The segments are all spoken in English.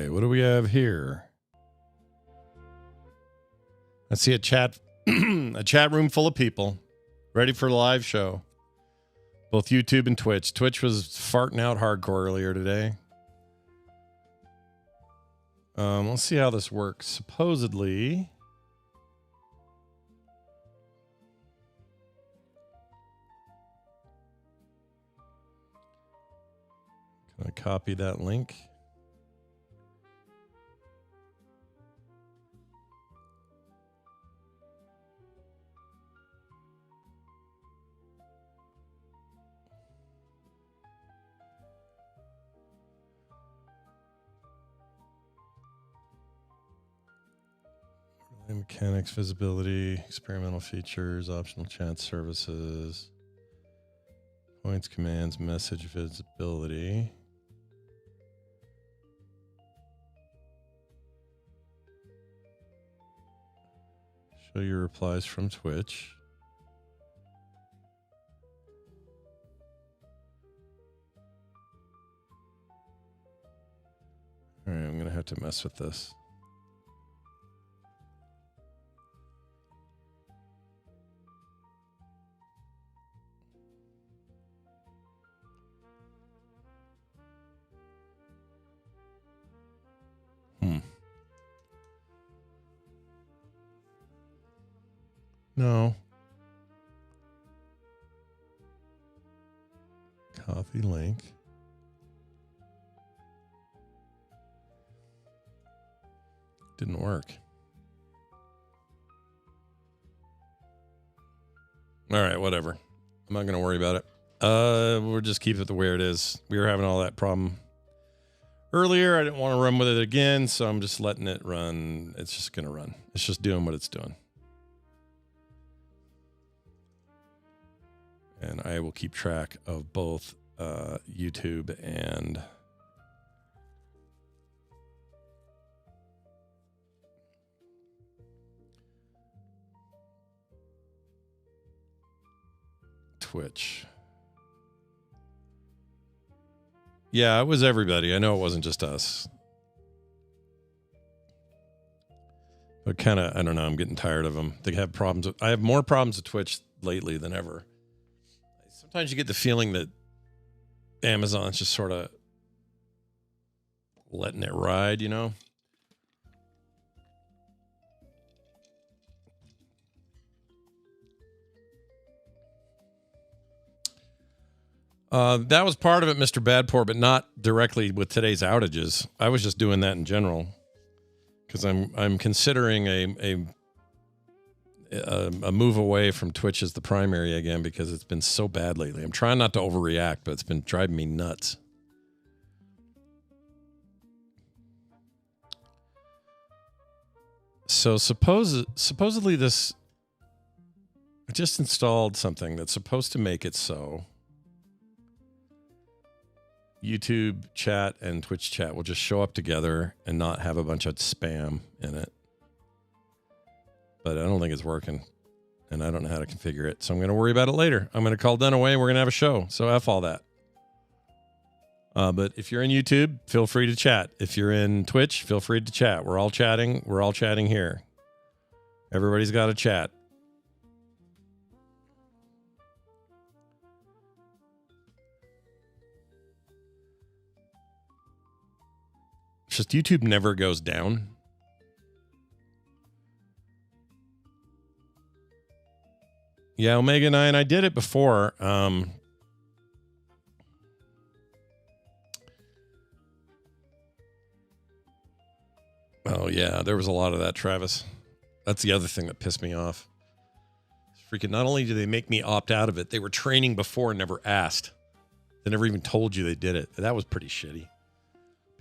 Okay, what do we have here? I see a chat room full of people ready for a live show. Both YouTube and Twitch. Twitch was farting out hardcore earlier today. Let's see how this works. Supposedly, can I copy that link? Mechanics, visibility, experimental features, optional chat services, points, commands, message visibility. Show your replies from Twitch. All right, I'm going to have to mess with this. No. Copy link. Didn't work. All right, whatever. I'm not going to worry about it. We'll just keep it the way it is. We were having all that problem earlier. I didn't want to run with it again, so I'm just letting it run. It's just going to run. It's just doing what it's doing. And I will keep track of both YouTube and Twitch. Yeah, it was everybody. I know it wasn't just us. But kind of, I don't know, I'm getting tired of them. They have problems. I have more problems with Twitch lately than ever. Sometimes you get the feeling that Amazon's just sort of letting it ride, you know? That was part of it, Mr. Badpoor, but not directly with today's outages. I was just doing that in general because I'm considering a move away from Twitch as the primary again because it's been so bad lately. I'm trying not to overreact, but it's been driving me nuts. So supposedly this, I just installed something that's supposed to make it so YouTube chat and Twitch chat will just show up together and not have a bunch of spam in it. But I don't think it's working, and I don't know how to configure it. So I'm going to worry about it later. I'm going to call Dunaway. We're going to have a show. So F all that. But if you're in YouTube, feel free to chat. If you're in Twitch, feel free to chat. We're all chatting. We're all chatting here. Everybody's got a chat. It's just YouTube never goes down. Yeah, Omega 9, I did it before. Oh, yeah, there was a lot of that, Travis. That's the other thing that pissed me off. Freaking, not only did they make me opt out of it, they were training before and never asked. They never even told you they did it. That was pretty shitty.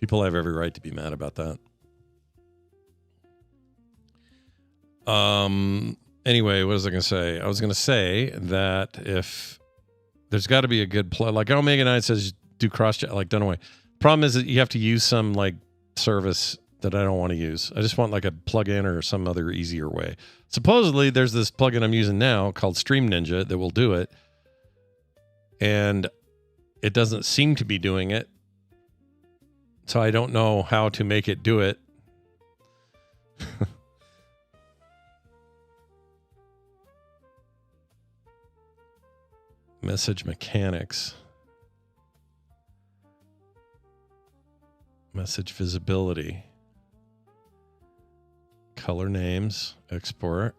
People have every right to be mad about that. Anyway, what was I going to say? I was going to say that if there's got to be a good plug, like Omega 9 says, do cross chat like Dunaway. Problem is that you have to use some like service that I don't want to use. I just want like a plugin or some other easier way. Supposedly, there's this plugin I'm using now called Stream Ninja that will do it. And it doesn't seem to be doing it. So I don't know how to make it do it. Message mechanics. Message visibility. Color names. Export.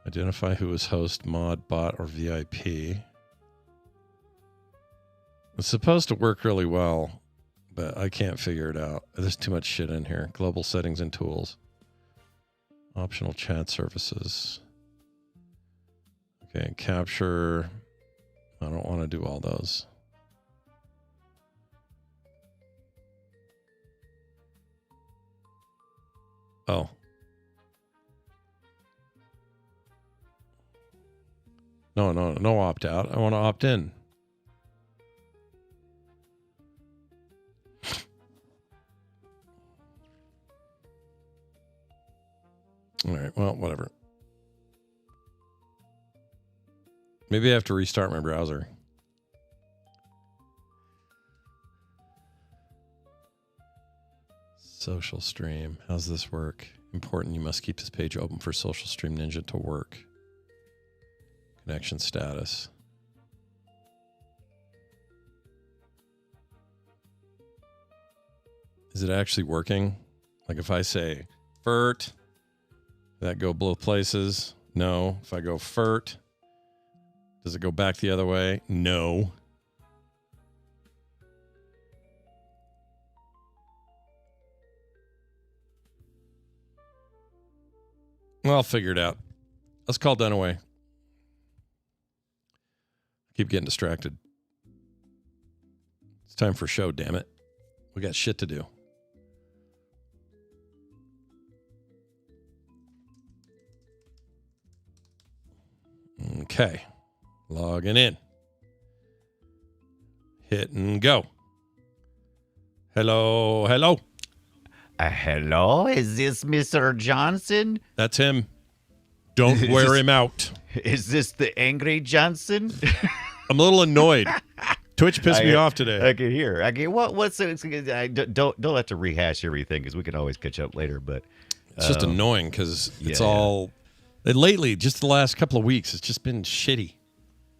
Identify who is host, mod, bot, or VIP. It's supposed to work really well, but I can't figure it out. There's too much shit in here. Global settings and tools. Optional chat services. Okay, capture. I don't want to do all those. Oh. No opt out. I want to opt in. All right, well, whatever. Maybe I have to restart my browser. Social Stream. How's this work? Important. You must keep this page open for Social Stream Ninja to work. Connection status. Is it actually working? Like if I say FERT, that go both places? No. If I go FERT, does it go back the other way? No. Well, I'll figure it out. Let's call Dunaway. Keep getting distracted. It's time for a show, damn it. We got shit to do. Okay. Logging in. Hit and go. Hello. Hello? Is this Mr. Johnson? That's him. Don't wear him out. Is this the angry Johnson? I'm a little annoyed. Twitch pissed me off today. I can hear. Don't have to rehash everything because we can always catch up later. But it's just annoying because it's all lately. Just the last couple of weeks, it's just been shitty.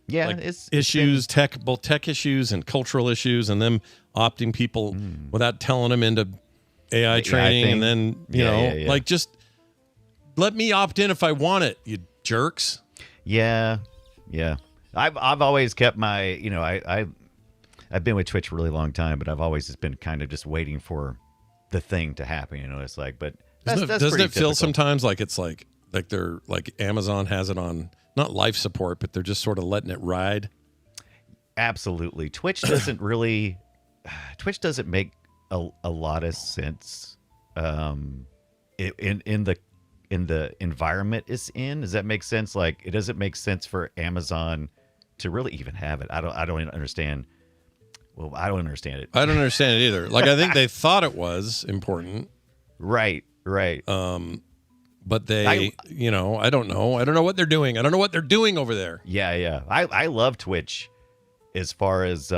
Yeah, like it's issues, both tech issues and cultural issues, and them opting people without telling them into AI training, and then you know, like just let me opt in if I want it, you jerks. Yeah. I've always kept my, I've been with Twitch for a really long time, but I've always just been kind of just waiting for the thing to happen. It's like, but doesn't it feel sometimes like it's like they're like Amazon has it on not life support, but they're just sort of letting it ride? Absolutely. Twitch doesn't make a lot of sense in the environment it's in. Does that make sense? Like, it doesn't make sense for Amazon to really even have it. I don't understand. Well, I don't understand it. I don't understand it either. Like, I think they thought it was important. Right. But they, I don't know. I don't know what they're doing. I don't know what they're doing over there. Yeah. I love Twitch as far as,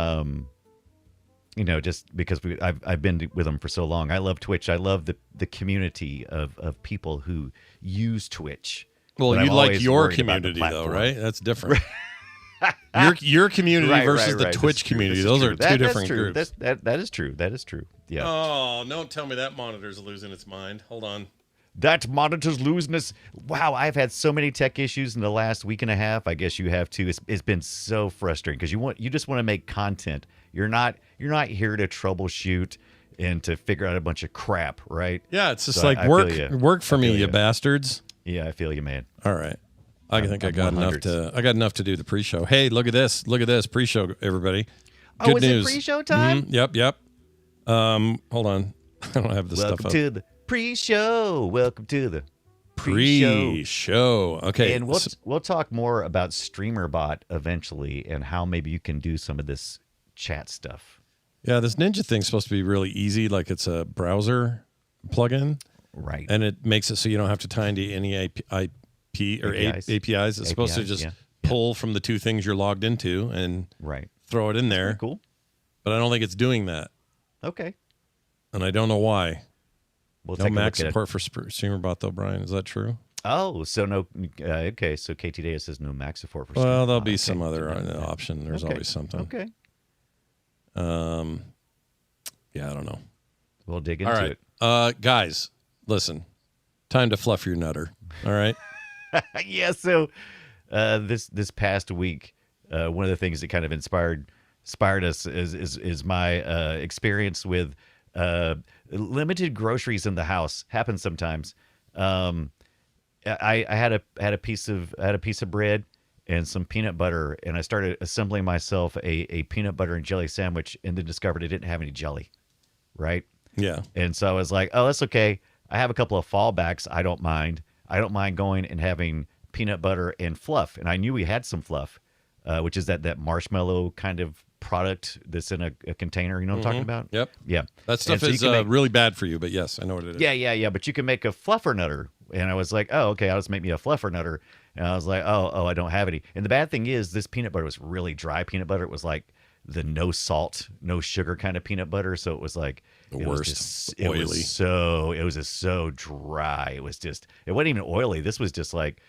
just because I've been with them for so long. I love Twitch. I love the community of people who use Twitch. Well, you like your community though, right? That's different. your community versus the Twitch community. Those are two different groups. That is true. That is true. Yeah. Oh, don't tell me that monitor's losing its mind. Hold on. That monitor's losing its... Wow, I've had so many tech issues in the last week and a half. I guess you have too. It's been so frustrating because you just want to make content. You're not here to troubleshoot and to figure out a bunch of crap, right? Yeah, it's just work for me, you bastards. Yeah, I feel you, man. All right. I got enough to do the pre-show. Hey, look at this. Pre-show, everybody. Good news. It pre-show time? Mm-hmm. Yep. Hold on. I don't have this stuff up. Welcome to the pre-show. Welcome to the pre-show. Okay. And we'll talk more about StreamerBot eventually and how maybe you can do some of this chat stuff. Yeah, this Ninja thing's supposed to be really easy. Like, it's a browser plugin. Right. And it makes it so you don't have to tie into any APIs. It's supposed to just pull from the two things you're logged into and throw it in there, Cool. but I don't think it's doing that, Okay. and I don't know why. We'll No take a Mac look at it. support for streamer bot though, Brian. Is that true? Oh, so no. Okay, so KT Data says no Mac support for. Well, streaming. there'll be Okay. some other option. There's Okay. always something. Okay. Yeah, I don't know. We'll dig All into right, it. guys, listen. Time to fluff your nutter. All right. Yeah. So this past week, one of the things that kind of inspired us is my experience with limited groceries in the house. Happens sometimes. I had a piece of bread and some peanut butter, and I started assembling myself a peanut butter and jelly sandwich, and then discovered I didn't have any jelly. Right. Yeah. And so I was like, oh, that's okay. I have a couple of fallbacks. I don't mind. I don't mind going and having peanut butter and fluff. And I knew we had some fluff, which is that marshmallow kind of product that's in a container. You know what I'm talking about? Yep. Yeah. That stuff so you is can make- really bad for you, but yes, I know what it is. Yeah. But you can make a fluffer nutter. And I was like, oh, okay, I'll just make me a fluffer nutter. And I was like, oh, I don't have any. And the bad thing is this peanut butter was really dry peanut butter. It was like the no salt, no sugar kind of peanut butter. So it was like The it worst. Was just, Oily. it was just so dry. It wasn't even oily. This was just like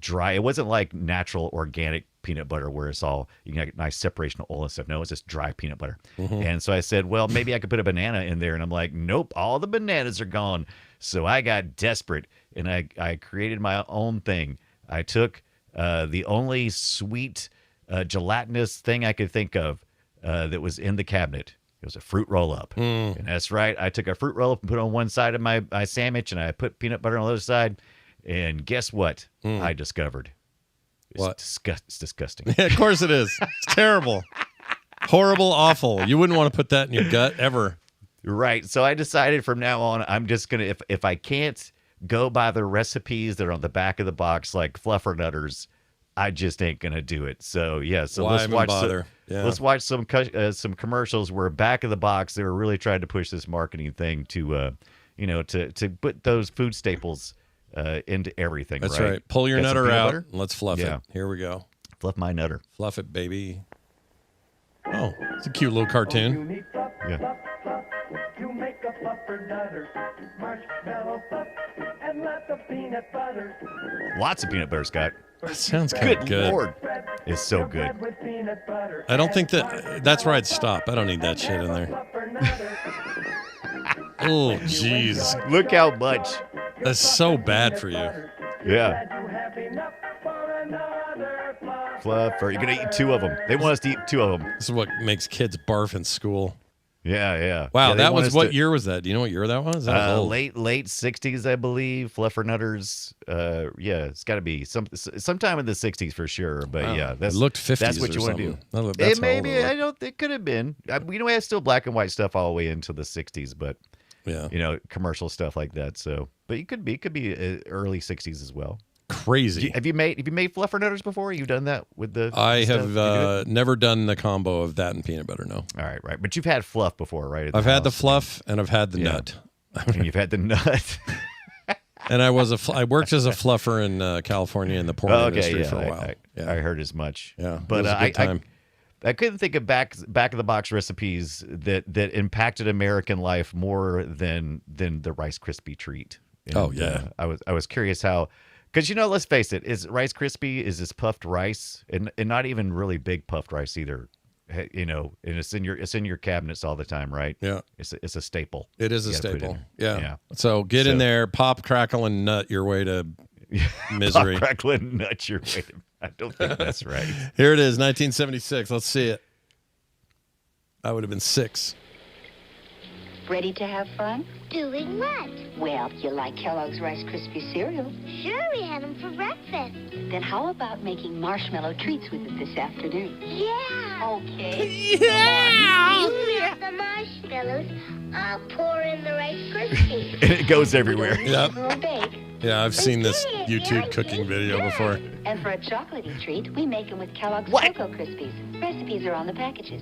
dry. It wasn't like natural organic peanut butter where it's all you can get nice separation of oil and stuff. No, it's just dry peanut butter. And so I said, well, maybe I could put a banana in there. And I'm like, nope, all the bananas are gone. So I got desperate and I created my own thing. I took the only sweet gelatinous thing I could think of that was in the cabinet. It was a fruit roll up. And that's right. I took a fruit roll up and put it on one side of my sandwich, and I put peanut butter on the other side. And guess what? I discovered. What? It's disgusting. Yeah, of course it is. It's terrible. Horrible, awful. You wouldn't want to put that in your gut ever. Right. So I decided from now on, I'm just going to, if I can't go by the recipes that are on the back of the box, like fluffer nutters, I just ain't going to do it. So, yeah. So Why let's even watch, bother? Yeah. let's watch some commercials where back of the box, they were really trying to push this marketing thing to, to put those food staples into everything. That's right. right. Pull your Got some nutter peanut out. butter? And let's fluff Yeah. it. Here we go. Fluff my nutter. Fluff it, baby. Oh, it's a cute little cartoon. Yeah. To make a fluffer nutter, marshmallow fluff, and lots of peanut butter. Lots of peanut butter, Scott. That sounds kind of good. Lord. It's so good. With peanut butter. I don't think that's where I'd stop. I don't need that shit in there. Fluffer nutter. Oh, jeez. Look how much. That's so bad for you. Yeah. You have enough for another fluff. Fluffer. You're going to eat two of them. They want us to eat two of them. This is what makes kids barf in school. Yeah. Wow, Yeah, they that want was us what to- year was that? Do you know what year that was? That was old. late 60s, I believe. Fluffer nutters. Yeah, it's got to be sometime in the 60s for sure. But Wow. yeah, It that's looked 50s. That's what or you want to do. something. That's It how old maybe it I looked. don't. It could have been. We have still black and white stuff all the way into the 60s, but Yeah. commercial stuff like that. So, but it could be early 60s as well. Crazy. Have you made fluffer nutters before? You've done that with the. I stuff? have You do it? never done the combo of that and peanut butter, no. All right. But you've had fluff before, right? at I've had the house? fluff and I've had the Yeah. nut. And you've had the nut. And I worked as a fluffer in California in the porn industry for a while. I heard as much. Yeah, but it was a good time. I couldn't think of back of the box recipes that impacted American life more than the Rice Krispie treat. And, Oh, yeah. I was curious how, because let's face it, is Rice Krispie is this puffed rice and not even really big puffed rice either. And it's in your cabinets all the time, right? Yeah. It's a staple. It is a You gotta put it staple. in. Yeah. Yeah. So get in So- there, pop, crackle, and nut your way to misery. Pop, crackle, and nut your way. I don't think that's right. Here it is, 1976. Let's see it. I would have been 6. Ready to have fun? Doing what? Well, you like Kellogg's Rice Krispie cereal. Sure, we had them for breakfast. Then how about making marshmallow treats with it this afternoon? Yeah. Okay. You melt the marshmallows. I'll pour in the Rice Krispies. And it goes everywhere. Yep. Or bake. Yeah, I've seen this YouTube cooking video before. And for a chocolatey treat, we make them with Kellogg's What? Cocoa Krispies. Recipes are on the packages.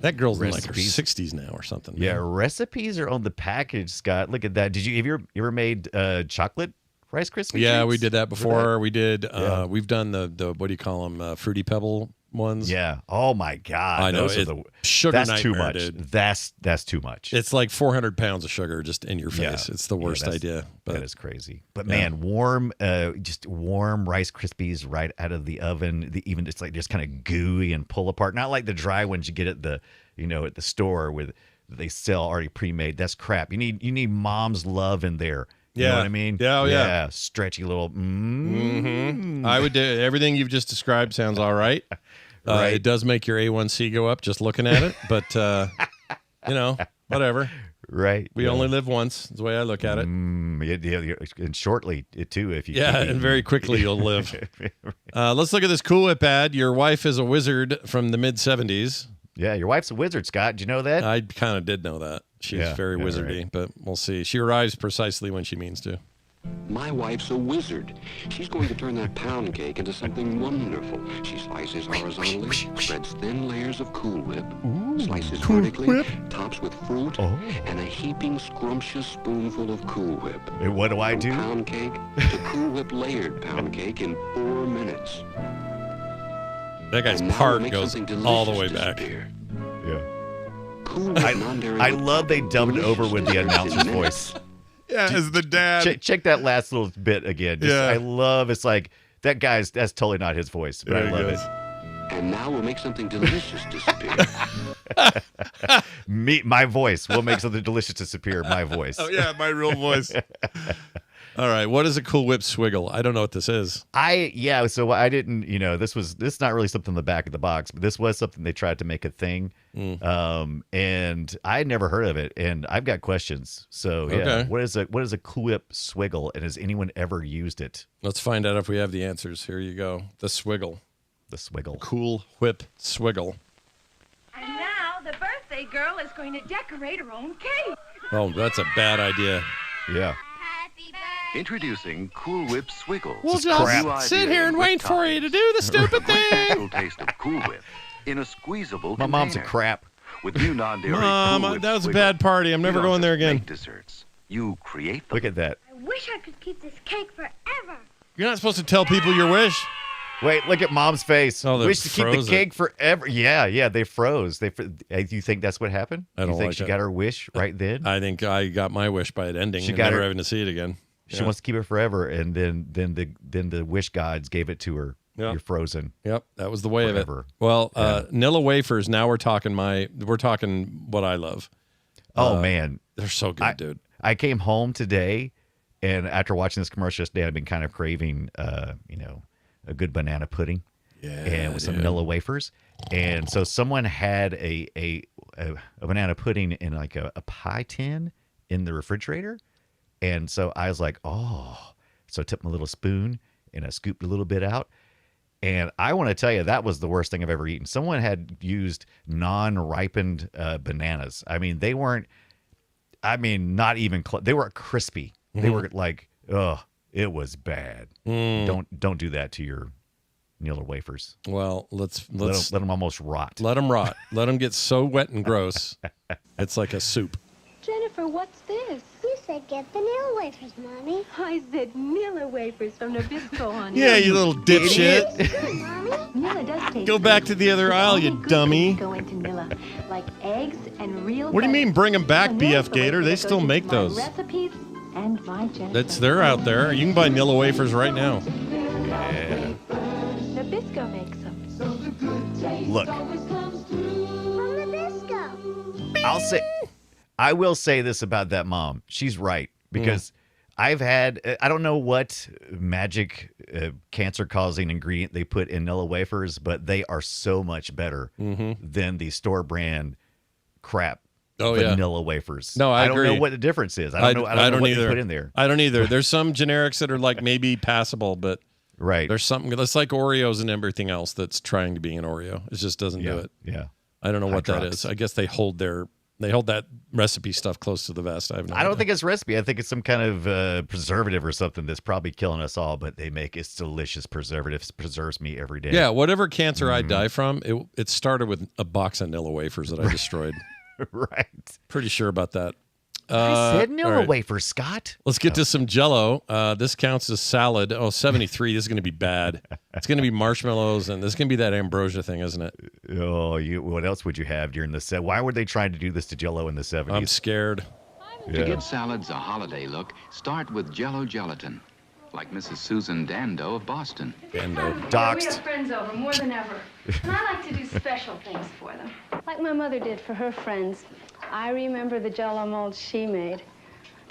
That girl's in like her Recipes. 60s now or something. Yeah, man. recipes are on the package, Scott. Look at that. Have you ever made chocolate Rice Krispie Yeah, treats? we did that before. We did. Yeah. We've done the what do you call them? Fruity Pebble ones. Yeah. Oh my God. I know. Those are the Sugar That's too nightmare, much. dude. That's too much. It's like 400 pounds of sugar just in your Yeah. face. It's the Yeah, worst that's- idea. But That is crazy. But Yeah. man, just warm Rice Krispies right out of the oven. Even it's like just kind of gooey and pull apart. Not like the dry ones you get at the at the store with they sell already pre-made. That's crap. You need mom's love in there. You know Yeah. what I mean? Yeah, oh, yeah. Stretchy little. I would do everything you've just described sounds all right. Right. It does make your A1C go up just looking at it, but whatever. Right. We only live once. That's the way I look at it. And shortly too, if you Yeah, keep and very quickly you'll live. Let's look at this Cool Whip ad. Your wife is a wizard from the mid 70s. Yeah, your wife's a wizard, Scott. Did you know that? I kind of did know that. She's Yeah, very yeah, wizardy, right. but we'll see. She arrives precisely when she means to. My wife's a wizard. She's going to turn that pound cake into something wonderful. She slices horizontally, spreads thin layers of Cool Whip, slices vertically, tops with fruit, and a heaping scrumptious spoonful of Cool Whip. And what do I From do? pound cake to Cool Whip layered pound cake in 4 minutes. That guy's And now part we'll make goes something all the way delicious back. disappear. Yeah. Cool Whip non-dairy I whipped love they cream, dubbed it over delicious with the desserts in announcer's minutes. voice. Yeah, as the dad. Check that last little bit again. Yeah. I love it's like that guy's that's totally not his voice, but There I he love goes. it. And now we'll make something delicious disappear. My voice will make something delicious disappear. My voice. Oh, yeah, my real voice. All right, what is a Cool Whip swiggle? I don't know what this is. So I didn't, this is not really something in the back of the box, but this was something they tried to make a thing. And I had never heard of it, and I've got questions. So yeah, Okay. what is a Cool Whip swiggle, and has anyone ever used it? Let's find out if we have the answers. Here you go. The swiggle. The swiggle. Cool Whip swiggle. And now the birthday girl is going to decorate her own cake. Oh, that's a bad idea. Yeah. Happy birthday. Introducing Cool Whip Swiggle. We'll This is crap. New sit idea here and with wait for you to do the stupid thing. Special taste of Cool Whip in a squeezable My mom's a container. crap. With new non-dairy Mom, Cool Whip that was a Swiggle, bad party. I'm you never don't going there just again. make desserts. You create them. Look at that. I wish I could keep this cake forever. You're not supposed to tell people your wish. Wait, look at Mom's face. Oh, they Wish to keep the froze it. cake forever. Yeah, they froze. You think that's what happened? I don't You think like she it. got her wish right then? I think I got my wish by it ending She and got never her- having to see it again. She Yeah. wants to keep it forever, and then the wish gods gave it to her. Yeah. You're frozen. Yep, that was the way of Forever. it. Well, Nilla wafers. Now we're talking what I love. Oh man, They're so good, dude. I came home today, and after watching this commercial yesterday, I've been kind of craving, a good banana pudding, and with some vanilla wafers. And so someone had a banana pudding in like a pie tin in the refrigerator, and so I was like, oh. So I took my little spoon and I scooped a little bit out. And I want to tell you, that was the worst thing I've ever eaten. Someone had used non-ripened bananas. I mean, they weren't, not even close. They were crispy. They were like, it was bad. Don't do that to your Nilla wafers. Well, let's Let them almost rot. let them rot. Let them get so wet and gross. It's like a soup. Jennifer, what's this? You said get the nail wafers, Mommy. I said Nilla wafers from Nabisco, honey. Yeah, you little dipshit. Good, Mommy. Nilla does taste Go back to the other aisle, you Only good dummy. things go into Nilla, like eggs and real What do you butter. mean bring them back, And there's BF the Gator? wafer They that still goes make into my those. recipes and my Jennifer. They're out there. You can buy Nilla wafers right now. Nabisco makes them. Look, From Nabisco. I will say this about that mom. She's right, because I've had, I don't know what magic cancer-causing ingredient they put in Nilla wafers, but they are so much better than the store brand crap Oh, yeah. vanilla wafers. No, I don't agree. know what the difference is. I don't know what either. they put in there. I don't either. There's some generics that are like maybe passable, but Right. there's something that's like Oreos and everything else that's trying to be an Oreo. It just doesn't do it. Yeah. I don't know what that Hydrox. is. I guess they hold that recipe stuff close to the vest. I have no I don't idea. think it's recipe. I think it's some kind of preservative or something that's probably killing us all, but they make it's delicious preservative. It preserves me every day. Yeah, whatever cancer I die from, it started with a box of Nilla wafers that I destroyed. Right. Pretty sure about that. I said no all right. wafer, Scott. Let's get to some Jell-O. This counts as salad. Oh, 73. This is going to be bad. It's going to be marshmallows, and this is going to be that ambrosia thing, isn't it? Oh, what else would you have during the set? Why were they trying to do this to Jell-O in the 70s? I'm scared. To give salads a holiday look, start with Jell-O gelatin, like Mrs. Susan Dando of Boston. Dando. We Doxed. have friends over more than ever. And I like to do special things for them. Like my mother did for her friends. I remember the Jell-O molds she made.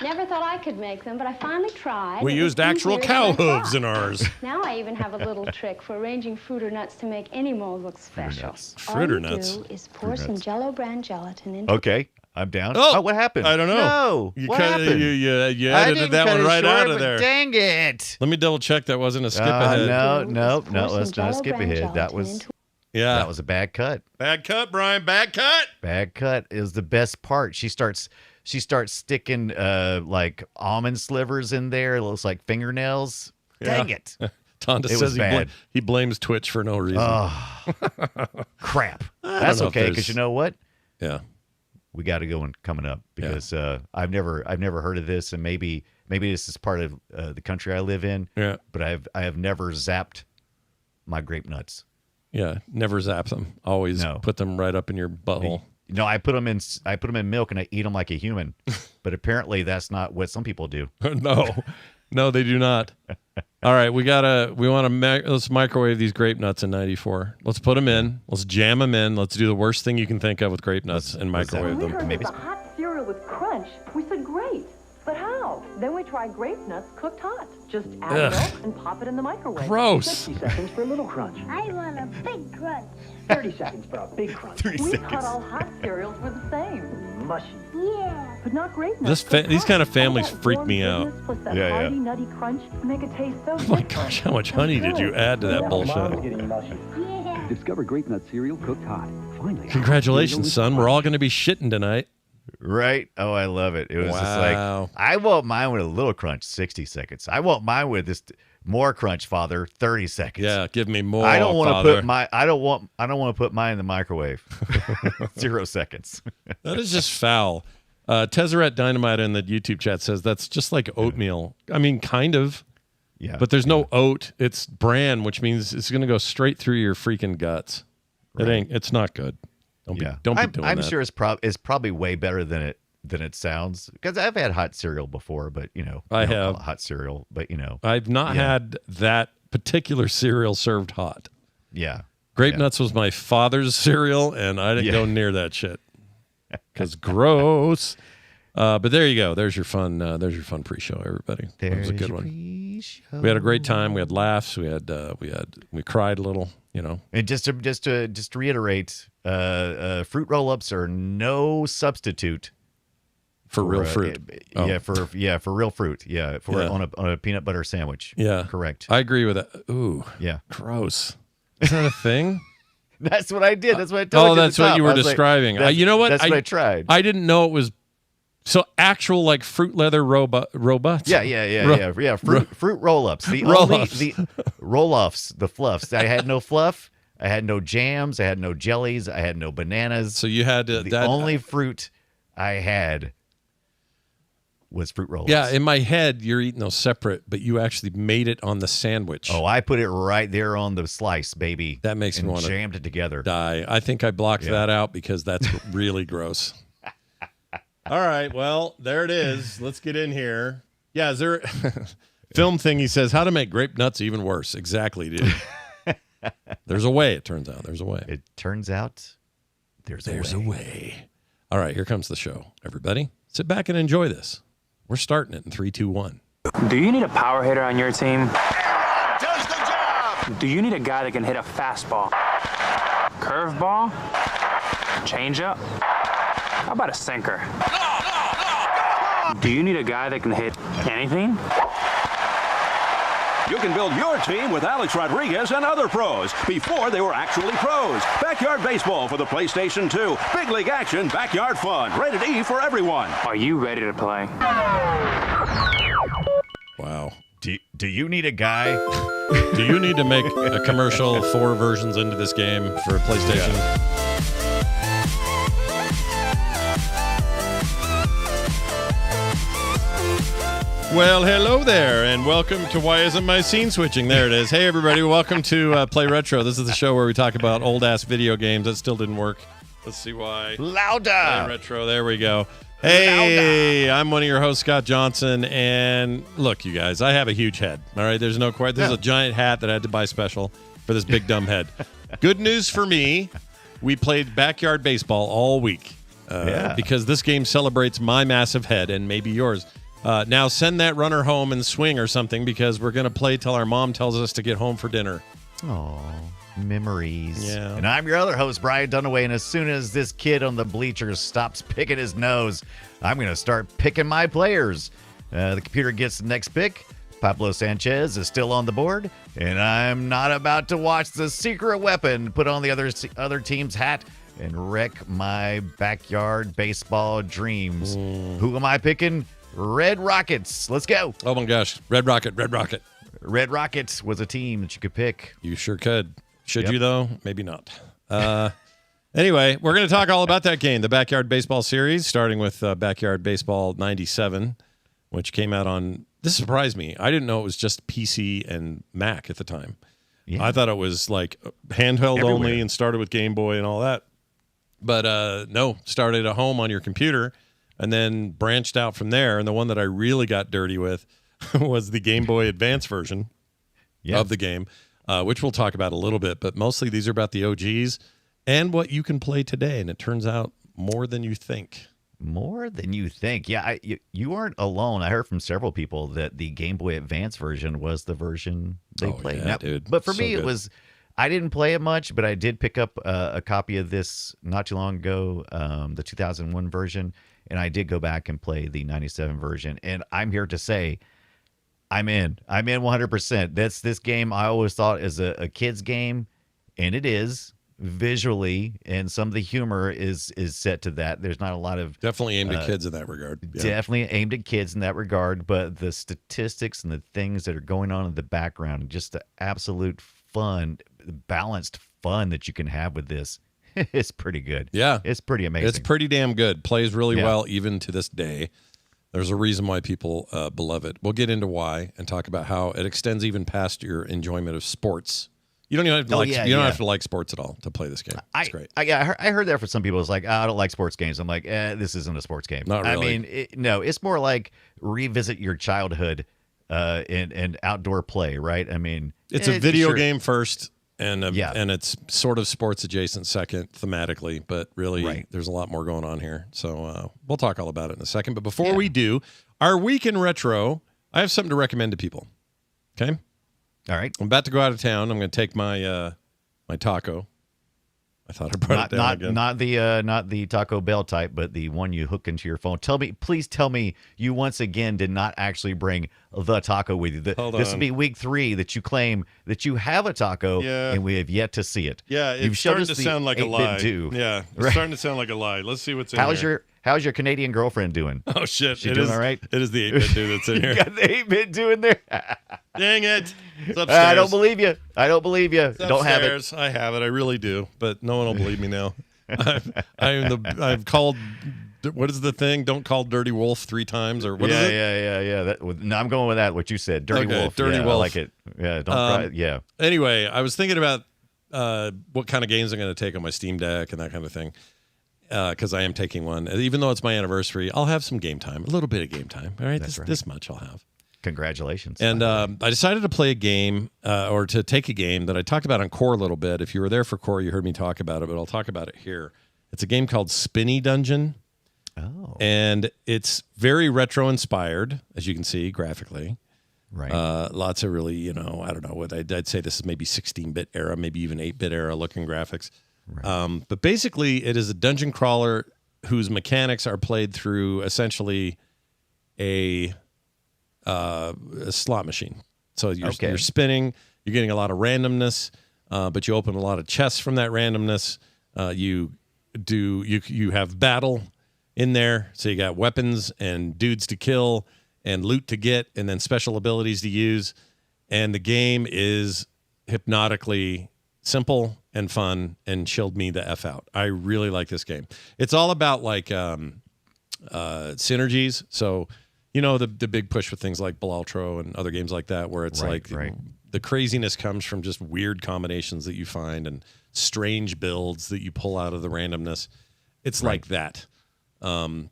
Never thought I could make them, but I finally tried. We It was used actual easier cow than I hooves thought. in ours. Now I even have a little trick for arranging fruit or nuts to make any mold look special. nuts. Fruit or All nuts? you do is pour Fruit some nuts. Jell-O brand gelatin into Okay, I'm down. Oh, what happened? I don't know. No, You what cut- happened? You I edited didn't that cut one it right short, out of but there. Dang it. Let me double check that wasn't a skip ahead. No, pour some let's not Jell-O skip brand ahead. That gelatin was into Yeah. that was a bad cut. Bad cut, Brian. Bad cut. Bad cut is the best part. She starts sticking like almond slivers in there. It looks like fingernails. Dang Yeah. it. Tonda It was says bad. he blames Twitch for no reason. Oh, crap. I That's don't know if okay because there's- you know what? yeah. We got to go and coming up because I've never heard of this, and maybe this is part of the country I live in. Yeah. But I have never zapped my grape nuts. Yeah. Never zap them. Always No. put them right up in your butthole. No, I put them in milk and I eat them like a human. But apparently that's not what some people do. No, they do not. All right, let's microwave these grape nuts in 94. Let's put them in. Let's jam them in. Let's do the worst thing you can think of with grape nuts and microwave We them. heard Maybe it was a hot cereal with crunch. We said great, but how? Then we tried grape nuts cooked hot. Just add Ugh. milk and pop it in the microwave. Gross. 60 seconds for a little crunch. I want a big crunch. 30 seconds for a big crunch. 30 We seconds. thought all hot cereals were the same. Mushy. Yeah. But not grape nuts. This cooked these hot. kind of All families that freak warm me out. goodness Plus that Yeah, yeah. hearty, nutty crunch make it taste so Oh my different. gosh, how much honey did you add to that bullshit? getting mushy. Yeah. Discover grape nut cereal cooked hot. Finally. Congratulations, son. We're all going to be shitting tonight. Right? Oh, I love it. It was just Wow. like, I want mine with a little crunch, 60 seconds. I want mine with this more crunch, Father, 30 seconds. Yeah, give me more. I don't want to Father. put I don't want to put mine in the microwave. 0 seconds. That is just foul. Tezzeret Dynamite in the YouTube chat says that's just like oatmeal. I mean, kind of, Yeah. but there's no oat. It's bran, which means it's going to go straight through your freaking guts. It ain't. It's not good. Don't be doing I'm that. sure it's probably way better than it sounds because I've had hot cereal before, but I don't call have. it hot cereal, but I've not Yeah. had that particular cereal served hot. yeah. Grape Yeah. Nuts was my father's cereal, and I didn't Yeah. go near that shit because gross. But there you go. There's your fun. There's your fun pre-show, everybody. That was a good one. We had a great time. We had laughs. We cried a little. And just to reiterate, fruit roll-ups are no substitute For real fruit. Oh. Yeah, for real fruit. Yeah, Yeah. on a peanut butter sandwich. Yeah, correct. I agree with that. Ooh, Yeah, gross. Is that a thing? that's what I did. That's what I told you. Oh, at the that's what top. you were I was like, describing. that's- You know what? That's what I tried. I didn't know it was so actual like fruit leather robots. Yeah. Fruit roll-ups. The Roll-ups. only the roll-offs, the fluffs. I had no fluff. I had no jams. I had no jellies. I had no bananas. So you had to. The only fruit I had was fruit roll-ups. Yeah, in my head, you're eating those separate, but you actually made it on the sandwich. Oh, I put it right there on the slice, baby. That makes me and want to jammed it together. die. I think I blocked that out because that's really gross. All right, well, there it is. Let's get in here. Yeah, is there film thing? He says how to make grape nuts even worse. Exactly, dude. There's a way. It turns out there's a way. It turns out there's a way. All right, here comes the show. Everybody, sit back and enjoy this. We're starting it in 3, 2, 1. Do you need a power hitter on your team? Does the job! Do you need a guy that can hit a fastball? Curveball? Changeup? How about a sinker? Do you need a guy that can hit anything? You can build your team with Alex Rodriguez and other pros before they were actually pros. Backyard baseball for the PlayStation 2. Big league action, backyard fun. Rated E for everyone. Are you ready to play? Wow. Do you need a guy? Do you need to make a commercial 4 versions into this game for PlayStation? Well, hello there, and welcome to Why Isn't My Scene Switching? There it is. Hey, everybody. Welcome to Play Retro. This is the show where we talk about old-ass video games. That still didn't work. Let's see why. Louder. Play Retro. There we go. Hey, I'm one of your hosts, Scott Johnson, and look, you guys, I have a huge head. All right, there's no question. There's a giant hat that I had to buy special for this big dumb head. Good news for me, we played backyard baseball all week because this game celebrates my massive head and maybe yours. Now send that runner home and swing or something because we're going to play till our mom tells us to get home for dinner. Oh, memories. Yeah. And I'm your other host, Brian Dunaway, and as soon as this kid on the bleachers stops picking his nose, I'm going to start picking my players. The computer gets the next pick. Pablo Sanchez is still on the board, and I'm not about to watch the secret weapon put on the other team's hat and wreck my backyard baseball dreams. Who am I picking? Red Rockets. Let's go. Oh, my gosh. Red Rocket, Red Rocket. Red Rockets was a team that you could pick. You sure could. Should you, though? Maybe not. Anyway, we're going to talk all about that game, the Backyard Baseball series, starting with Backyard Baseball 97, which came out on... This surprised me. I didn't know it was just PC and Mac at the time. Yeah. I thought it was like handheld everywhere. only and started with Game Boy and all that. But no, started at home on your computer and then branched out from there. And the one that I really got dirty with was the Game Boy Advance version of the game, which we'll talk about a little bit. But mostly these are about the OGs and what you can play today. And it turns out more than you think. More than you think. Yeah, you aren't alone. I heard from several people that the Game Boy Advance version was the version they played. Yeah, now, dude. But for So me, good. it was... I didn't play it much, but I did pick up a copy of this not too long ago, the 2001 version, and I did go back and play the 97 version. And I'm here to say I'm in. I'm in 100%. This game I always thought is a kid's game, and it is. Visually, and some of the humor is set to that. There's not a lot of Definitely aimed at kids in that regard. Yeah. Definitely aimed at kids in that regard, but the statistics and the things that are going on in the background, just the absolute fun, balanced fun that you can have with this, it's pretty good. Yeah. It's pretty amazing. It's pretty damn good. Plays really well even to this day. There's a reason why people love it. We'll get into why and talk about how it extends even past your enjoyment of sports. You don't even have to have to like sports at all to play this game. It's great. I heard that for some people. It's like, I don't like sports games. I'm like, this isn't a sports game. Not really. I mean, no, it's more like revisit your childhood and outdoor play, right? I mean, it's a video game first, and it's sort of sports adjacent second thematically, but really there's a lot more going on here. So we'll talk all about it in a second. But before we do, our week in retro, I have something to recommend to people. Okay? All right. I'm about to go out of town. I'm going to take my my taco. I thought I brought it down again. Not the Taco Bell type, but the one you hook into your phone. Please tell me you once again did not actually bring the taco with you. This will be week 3 that you claim that you have a taco, and we have yet to see it. Yeah, it's starting to sound like a lie. Do. Yeah, it's starting to sound like a lie. Let's see what's in here. How's your Canadian girlfriend doing? Oh, shit. She doing all right? It is the 8-bit dude that's in here. You got the 8-bit dude in there? Dang it. It's upstairs. I don't believe you. It's don't have it. I have it. I really do. But no one will believe me now. I've called, what is the thing? Don't call Dirty Wolf 3 times or what is it? Yeah. No, I'm going with that, what you said. Dirty Wolf. Dirty Wolf. I like it. Yeah, don't cry. Yeah. Anyway, I was thinking about what kind of games I'm going to take on my Steam Deck and that kind of thing. Because I am taking one. Even though it's my anniversary, I'll have some game time. A little bit of game time. All right? This much I'll have. Congratulations. And I decided to play a game or to take a game that I talked about on Core a little bit. If you were there for Core, you heard me talk about it, but I'll talk about it here. It's a game called Spinny Dungeon. Oh. And it's very retro inspired, as you can see graphically. Right. Lots of really, I don't know what I'd say this is maybe 16-bit era, maybe even 8-bit era looking graphics. Right. But basically, it is a dungeon crawler whose mechanics are played through essentially a slot machine. So you're spinning, you're getting a lot of randomness, but you open a lot of chests from that randomness. You have battle in there, so you got weapons and dudes to kill and loot to get, and then special abilities to use. And the game is hypnotically simple and fun and chilled me the F out. I really like this game. It's all about like synergies. So you know, the big push with things like Balaltro and other games like that, where it's Right. the craziness comes from just weird combinations that you find and strange builds that you pull out of the randomness. It's like that. And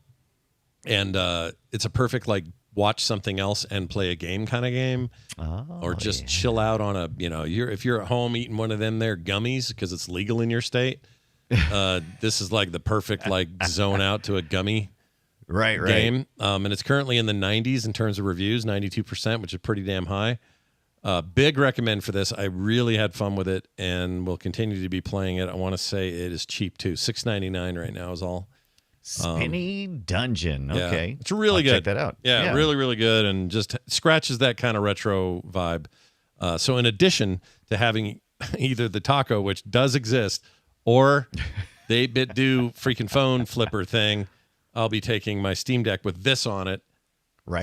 it's a perfect, like, watch something else and play a game kind of game, or just chill out on a, if you're at home eating one of them there gummies because it's legal in your state. This is like the perfect, like, zone out to a gummy game. And it's currently in the 90s in terms of reviews, 92%, which is pretty damn high. Big recommend for this. I really had fun with it and will continue to be playing it. I want to say it is cheap too. $6.99 right now is all. Spinny Dungeon. Okay. Yeah, it's really good. Check that out. Yeah, really, really good, and just scratches that kind of retro vibe. So in addition to having either the taco, which does exist, or the 8-bit do freaking phone flipper thing, I'll be taking my Steam Deck with this on it,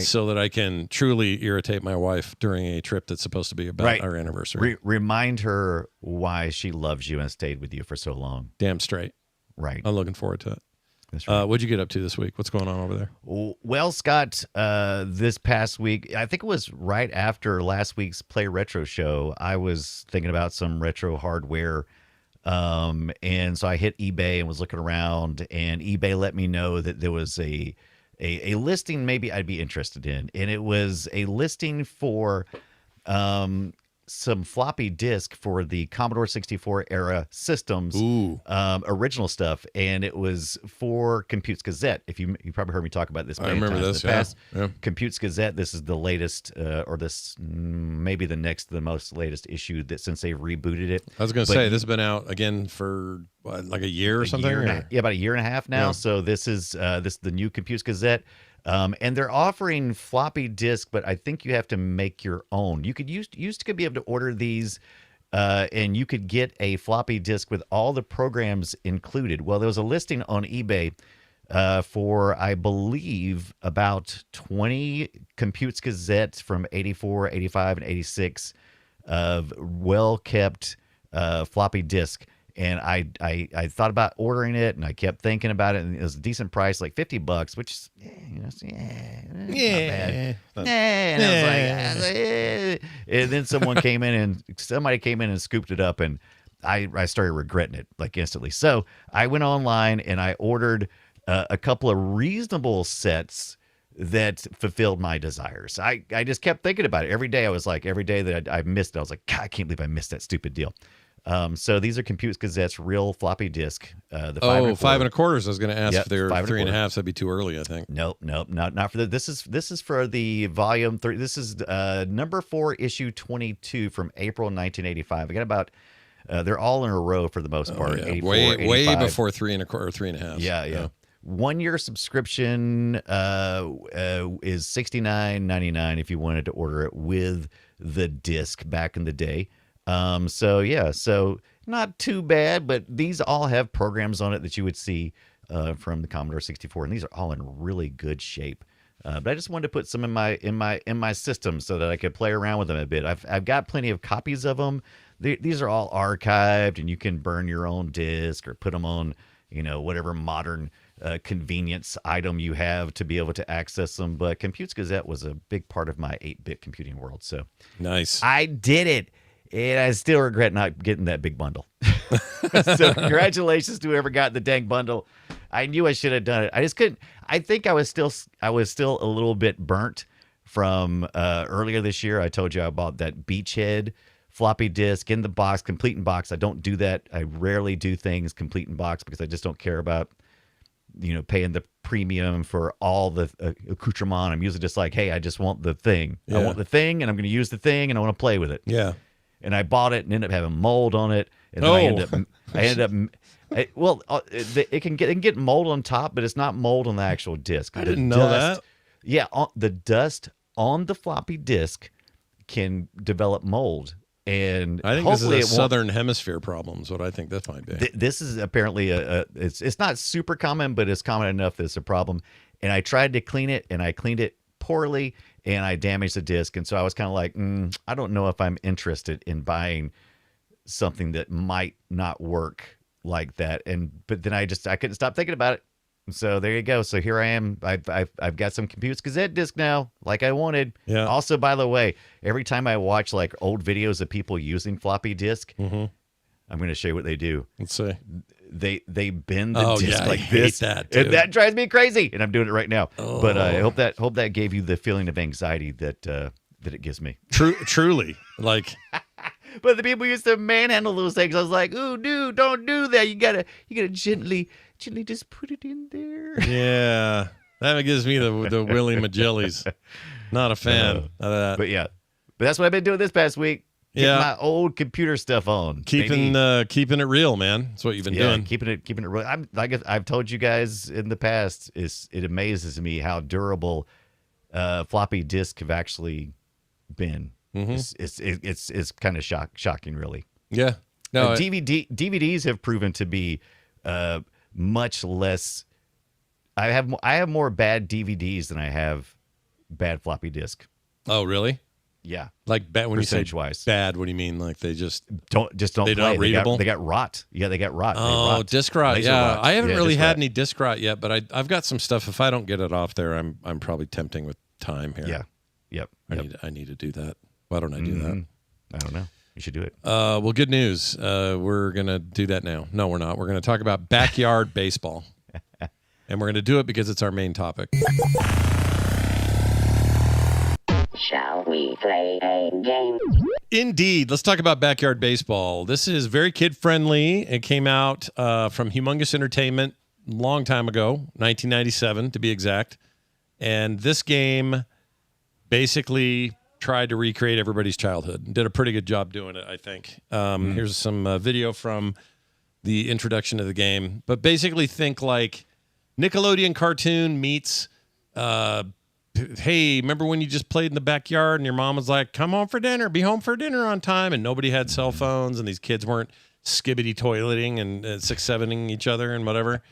so that I can truly irritate my wife during a trip that's supposed to be about our anniversary. Remind her why she loves you and stayed with you for so long. Damn straight. Right. I'm looking forward to it. That's right. What'd you get up to this week? What's going on over there? Well, Scott, this past week, I think it was right after last week's Play Retro show, I was thinking about some retro hardware. And so I hit eBay and was looking around, and eBay let me know that there was a listing maybe I'd be interested in. And it was a listing for some floppy disk for the Commodore 64 era systems, original stuff, and it was for Computes Gazette. If you probably heard me talk about this. I remember this. In the past. Yeah. Computes Gazette. This is the latest, or this maybe the most latest issue that since they rebooted it. I was going to say this has been out again for like a year or something. About a year and a half now. Yeah. So this is the new Computes Gazette. And they're offering floppy disk, but I think you have to make your own. You could used to be able to order these, and you could get a floppy disk with all the programs included. Well, there was a listing on eBay for, I believe, about 20 Computes Gazettes from 84, 85, and 86 of well-kept floppy disk. And I thought about ordering it, and I kept thinking about it, and it was a decent price, like $50, which is, not bad. And I was like, and then somebody came in and scooped it up, and I started regretting it like instantly. So I went online and I ordered a couple of reasonable sets that fulfilled my desires. I just kept thinking about it every day. I was like, every day that I missed it, I was like, God, I can't believe I missed that stupid deal. So these are Computes Gazette's real floppy disk. The 5 5.25. I was going to ask if they're 3.5. That'd be too early, I think. Nope, not for the. This is for the volume 3. This is number 4, issue 22 from April 1985. I got about. They're all in a row for the most part. 84, way before 3.25 or 3.5. Yeah. 1 year subscription is $69.99 if you wanted to order it with the disc back in the day. So not too bad, but these all have programs on it that you would see from the Commodore 64, and these are all in really good shape. But I just wanted to put some in my system so that I could play around with them a bit. I've got plenty of copies of them. These are all archived, and you can burn your own disc or put them on, whatever modern convenience item you have to be able to access them. But Computes Gazette was a big part of my 8-bit computing world. So nice. I did it. And I still regret not getting that big bundle. So congratulations to whoever got the dang bundle. I knew I should have done it. I just couldn't. I think I was still a little bit burnt from earlier this year. I told you I bought that Beachhead floppy disk in the box, complete in box. I don't do that. I rarely do things complete in box because I just don't care about paying the premium for all the accoutrement. I'm usually just like, hey, I just want the thing. Yeah. I want the thing, and I'm going to use the thing, and I want to play with it. Yeah. And I bought it and ended up having mold on it. And then it can get mold on top, but it's not mold on the actual disc. I didn't know that. Yeah, the dust on the floppy disk can develop mold. And I think this is a southern hemisphere problem is what I think this might be. This is apparently it's not super common, but it's common enough that it's a problem. And I tried to clean it, and I cleaned it poorly, and I damaged the disc. And so I was kind of like, I don't know if I'm interested in buying something that might not work like that. But then I couldn't stop thinking about it. So there you go. So here I am. I've got some Computers Gazette disc now, like I wanted. Yeah. Also, by the way, every time I watch like old videos of people using floppy disk, I'm going to show you what they do. Let's see. They bend the disc like I hate this. that, And dude. that drives me crazy, and I'm doing it right now. But I Oh. hope that gave you the feeling of anxiety that it gives me. Truly, like. But the people used to manhandle those things. I was like, "Ooh, dude, don't do that. You gotta gently just put it in there." Yeah, that gives me the Willy Majellies. Not a fan of that. But that's what I've been doing this past week. Getting Yeah. my old computer stuff on. Keeping it real, man. That's what you've been doing. Keeping it real. I've told you guys in the past, it amazes me how durable floppy disk have actually been. It's kind of shocking, really. Yeah. No, DVDs have proven to be much less. I have more bad DVDs than I have bad floppy disk. Oh, really? Yeah. Like bad when you say Percentage-wise. bad, what do you mean? Like they just don't they're play. not readable? They got rot. Yeah, they got rot. They Oh, rot. disc rot. Laser Yeah, rot. I haven't Yeah, really disc had rot. any disc rot yet, but I've got some stuff. If I don't get it off there, I'm probably tempting with time here. Yeah. Yep. I need to do that. Why don't I do that? I don't know. You should do it. Well, good news. We're gonna do that now. No, we're not. We're gonna talk about backyard baseball, and we're gonna do it because it's our main topic. Shall we play a game? Indeed. Let's talk about backyard baseball. This is very kid-friendly. It came out from Humongous Entertainment a long time ago, 1997 to be exact. And this game basically tried to recreate everybody's childhood and did a pretty good job doing it, I think. Here's some video from the introduction of the game. But basically think like Nickelodeon cartoon meets... hey, remember when you just played in the backyard and your mom was like, come home for dinner, be home for dinner on time, and nobody had cell phones and these kids weren't skibbity toileting and 6-7ing each other and whatever.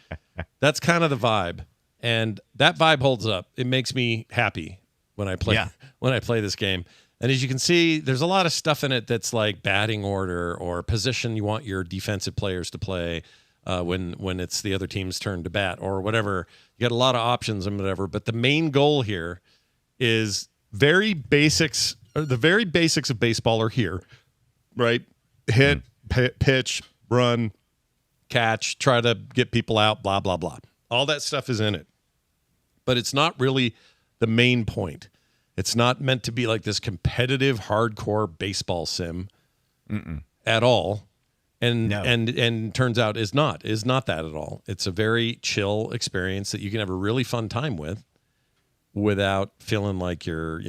That's kind of the vibe. And that vibe holds up. It makes me happy when I play this game. And as you can see, there's a lot of stuff in it that's like batting order or position you want your defensive players to play when it's the other team's turn to bat or whatever. You got a lot of options and whatever. But the main goal here is the very basics of baseball are here, right? Hit, pitch, run, catch, try to get people out, blah, blah, blah. All that stuff is in it. But it's not really the main point. It's not meant to be like this competitive, hardcore baseball sim at all. And turns out is not that at all. It's a very chill experience that you can have a really fun time with without feeling like you're,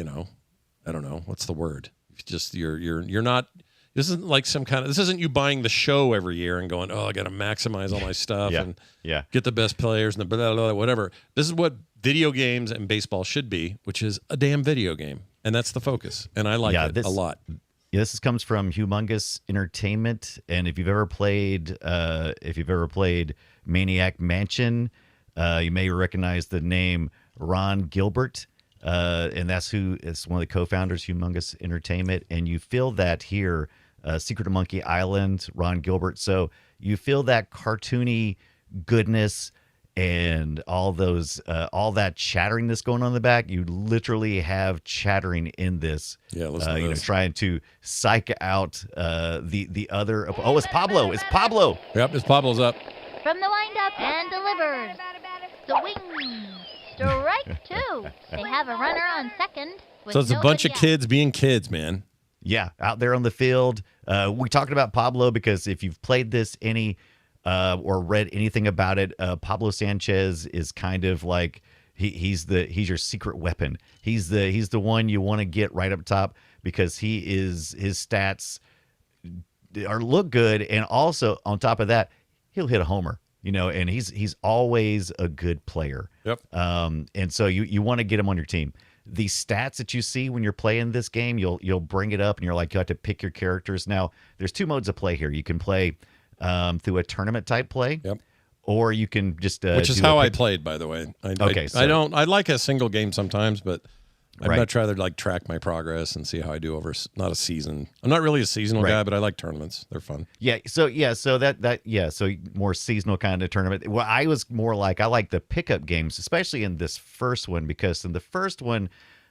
I don't know, what's the word? Just you're not. This isn't like this isn't you buying the show every year and going, oh, I got to maximize all my stuff and get the best players and the blah, blah, blah, whatever. This is what video games and baseball should be, which is a damn video game. And that's the focus. And I like it a lot. Yeah, this comes from Humongous Entertainment, and if you've ever played Maniac Mansion, you may recognize the name Ron Gilbert, and that's who is one of the co-founders of Humongous Entertainment. And you feel that here, Secret of Monkey Island, Ron Gilbert. So you feel that cartoony goodness and all that chattering that's going on in the back. You literally have chattering in this. Yeah, listen to this. Trying to psych out the other. Oh, it's Pablo. It's Pablo. Yep, it's Pablo's up. From the windup and delivers. Swing. Strike two. They have a runner on second. So it's a bunch of kids being kids, man. Yeah, out there on the field. We talked about Pablo because if you've played this or read anything about it, Pablo Sanchez is kind of like he's your secret weapon. He's the one you want to get right up top because his stats look good, and also on top of that, he'll hit a homer. And he's always a good player. Yep. And so you want to get him on your team. The stats that you see when you're playing this game, you'll bring it up, and you're like, you have to pick your characters. Now, there's two modes of play here. You can play through a tournament type play. Yep. Or you can just which is how I played, by the way. I like a single game sometimes, but I'd much rather like track my progress and see how I do over not a season. I'm not really a seasonal guy, but I like tournaments. They're fun. So more seasonal kind of tournament. Well, I was more like I like the pickup games, especially in this first one, because in the first one,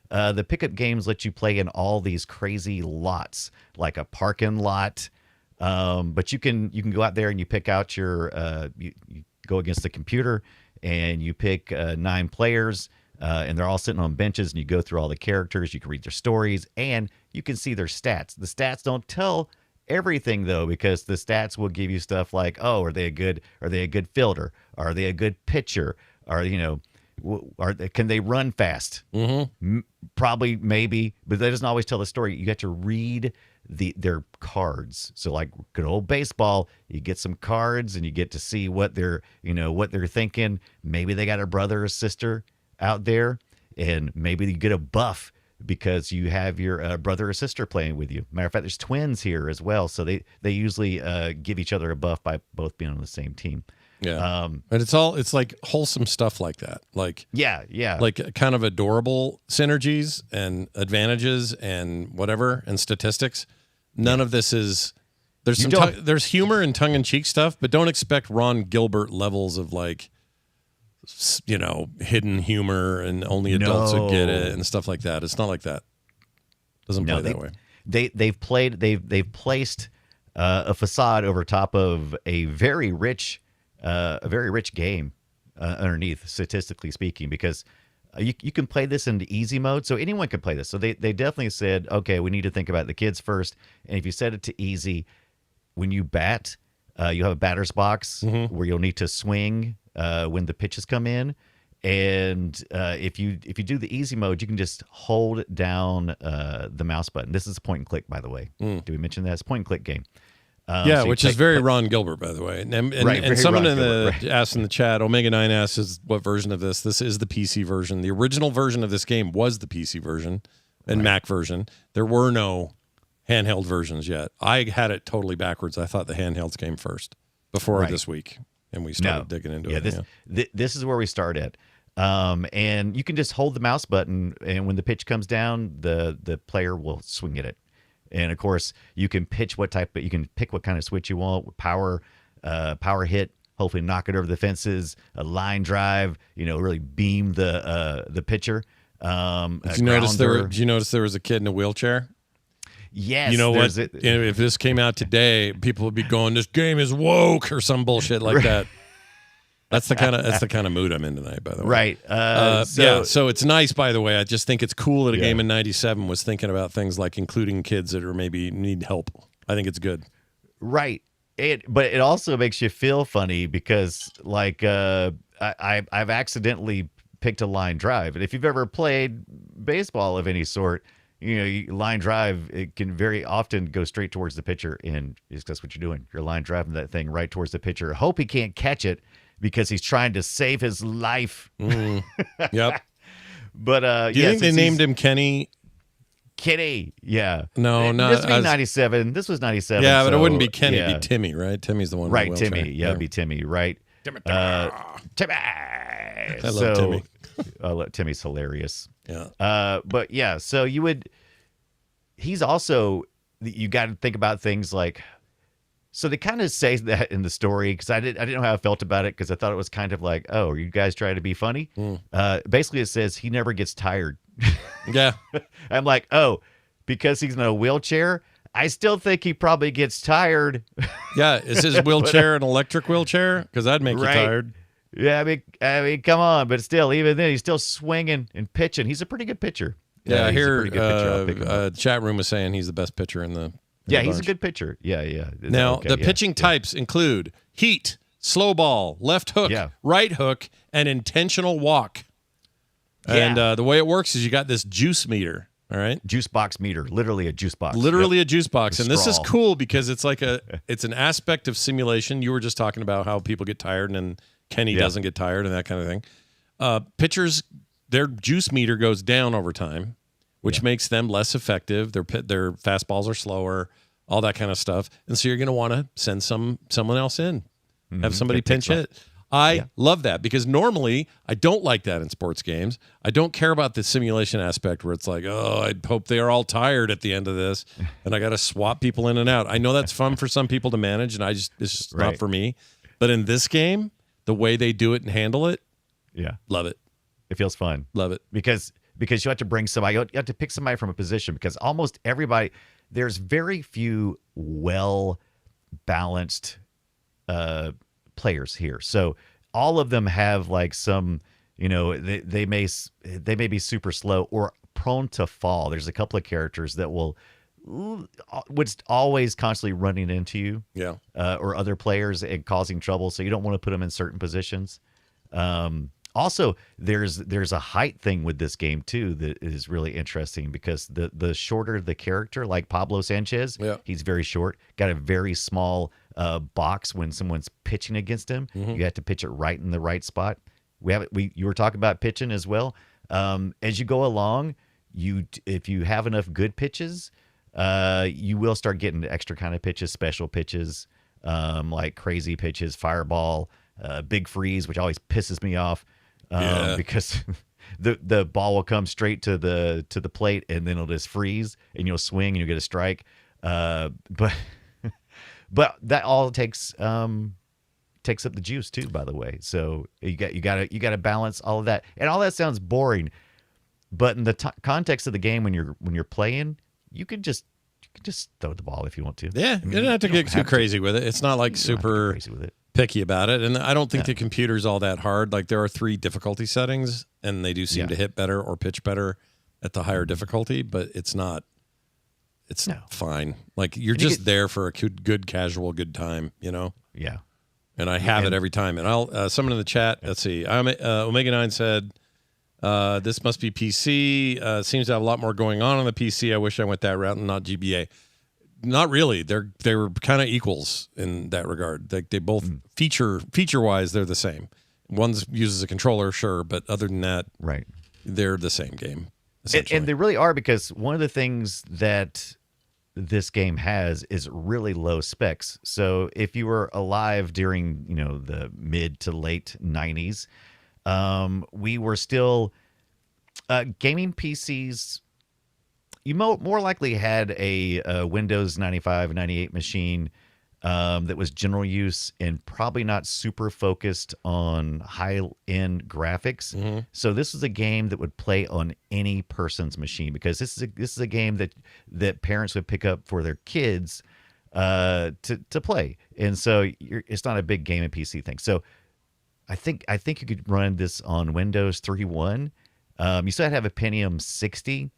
the pickup games let you play in all these crazy lots, like a parking lot. But you can go out there and you pick out your you go against the computer and you pick 9 players. And they're all sitting on benches, and you go through all the characters. You can read their stories, and you can see their stats. The stats don't tell everything, though, because the stats will give you stuff like, oh, are they a good fielder? Are they a good pitcher? Can they run fast? Mm-hmm. Probably, maybe, but that doesn't always tell the story. You got to read their cards. So, like good old baseball, you get some cards, and you get to see what they're thinking. Maybe they got a brother or sister out there, and maybe you get a buff because you have your brother or sister playing with you. Matter of fact, there's twins here as well, so they usually give each other a buff by both being on the same team. But it's like wholesome stuff like that, like like kind of adorable synergies and advantages and whatever and statistics. None of this is there's humor and tongue-in-cheek stuff, but don't expect Ron Gilbert levels of like hidden humor and only adults would get it and stuff like that. It's not like that. Doesn't play that way. They've placed a facade over top of a very rich game underneath, statistically speaking, because you can play this in the easy mode, so anyone can play this. So they definitely said, okay, we need to think about the kids first, and if you set it to easy, when you bat, you have a batter's box where you'll need to swing when the pitches come in, and if you do the easy mode, you can just hold down the mouse button. This is a point and click, by the way. Did we mention that? It's a point and click game. So which is very Ron Gilbert, by the way. And someone asked in the chat, Omega 9 asks, what version of this? This is the PC version. The original version of this game was the PC version and Mac version. There were no handheld versions yet. I had it totally backwards. I thought the handhelds came first before this week. And we started digging into it. This is where we start at. And you can just hold the mouse button, and when the pitch comes down, the player will swing at it. And of course, you can pick what kind of switch you want. Power hit, hopefully knock it over the fences. A line drive, really beam the pitcher. Did you notice there was a kid in a wheelchair? Yes. You know what? If this came out today, people would be going, "This game is woke" or some bullshit like that. That's the kind of mood I'm in tonight, by the way. Right. So it's nice, by the way. I just think it's cool that a game in '97 was thinking about things like including kids that are maybe need help. I think it's good. Right. But it also makes you feel funny because, like, I've accidentally picked a line drive, and if you've ever played baseball of any sort, line drive, it can very often go straight towards the pitcher, and that's what you're doing. You're line driving that thing right towards the pitcher. Hope he can't catch it because he's trying to save his life. Yep. But do you think they named him Kenny? Kenny, yeah. No, not this was 97. This was 97. Yeah, but it wouldn't be Kenny. It'd be Timmy, right? Timmy's the one. Right, Timmy. Yeah, it'd be Timmy. Right. Timmy. I love Timmy. Timmy's hilarious. Yeah. But yeah, so he's also, you got to think about things like, so they kind of say that in the story, because I didn't know how I felt about it, because I thought it was kind of like, oh, are you guys trying to be funny? Basically, it says he never gets tired. Yeah. I'm like, oh, because he's in a wheelchair? I still think he probably gets tired. Yeah. Is his wheelchair an electric wheelchair? Because that'd make you tired. Yeah, I mean, come on, but still, even then, he's still swinging and pitching. He's a pretty good pitcher. Yeah, here, the chat room was saying he's the best pitcher in the. Yeah, he's a good pitcher. Yeah. Now, the pitching types include heat, slow ball, left hook, right hook, and intentional walk. And the way it works is you got this juice meter. All right, juice box meter, literally a juice box. Literally a juice box, and this is cool because it's like it's an aspect of simulation. You were just talking about how people get tired and Kenny doesn't get tired and that kind of thing. Pitchers, their juice meter goes down over time, which makes them less effective. Their fastballs are slower, all that kind of stuff. And so you're going to want to send someone else in, have somebody pinch hit. I love that because normally I don't like that in sports games. I don't care about the simulation aspect where it's like, oh, I hope they are all tired at the end of this and I got to swap people in and out. I know that's fun for some people to manage, and it's just not for me. But in this game, the way they do it and handle it, love it. It feels fun. Love it. Because you have to bring somebody, you have to pick somebody from a position because almost everybody, there's very few well-balanced players here. So all of them have like some, they may be super slow or prone to fall. There's a couple of characters that would always constantly running into you, or other players and causing trouble. So you don't want to put them in certain positions. Also, there's a height thing with this game too that is really interesting because the shorter the character, like Pablo Sanchez, he's very short, got a very small box when someone's pitching against him. You have to pitch it right in the right spot. You were talking about pitching as well. As you go along, if you have enough good pitches, you will start getting extra kind of pitches, special pitches, like crazy pitches, fireball, big freeze, which always pisses me off. Because the ball will come straight to the plate and then it'll just freeze and you'll swing and you'll get a strike. But that all takes up the juice too, by the way. So you got to balance all of that, and all that sounds boring, but in the context of the game when you're playing, you can just throw the ball if you want to. Yeah, you don't have to get too crazy with it. It's not like super crazy with it. Picky about it, and I don't think the computer's all that hard. Like there are 3 difficulty settings, and they do seem to hit better or pitch better at the higher difficulty, but it's not. It's fine. Like you're just there for a good casual good time, Yeah. And I have it every time. And I'll someone in the chat. Let's see. Omega 9 said this must be PC. Seems to have a lot more going on the PC. I wish I went that route and not GBA. Not really. They were kind of equals in that regard. They both feature wise they're the same. One uses a controller, sure, but other than that, they're the same game. And they really are, because one of the things that this game has is really low specs. So if you were alive during the mid to late 90s, we were still gaming PCs. You more likely had a Windows 95, 98 machine that was general use and probably not super focused on high-end graphics. So this is a game that would play on any person's machine, because this is a game that parents would pick up for their kids to play. And so it's not a big game and PC thing. So I think you could run this on Windows 3.1. You still had to have a Pentium 60.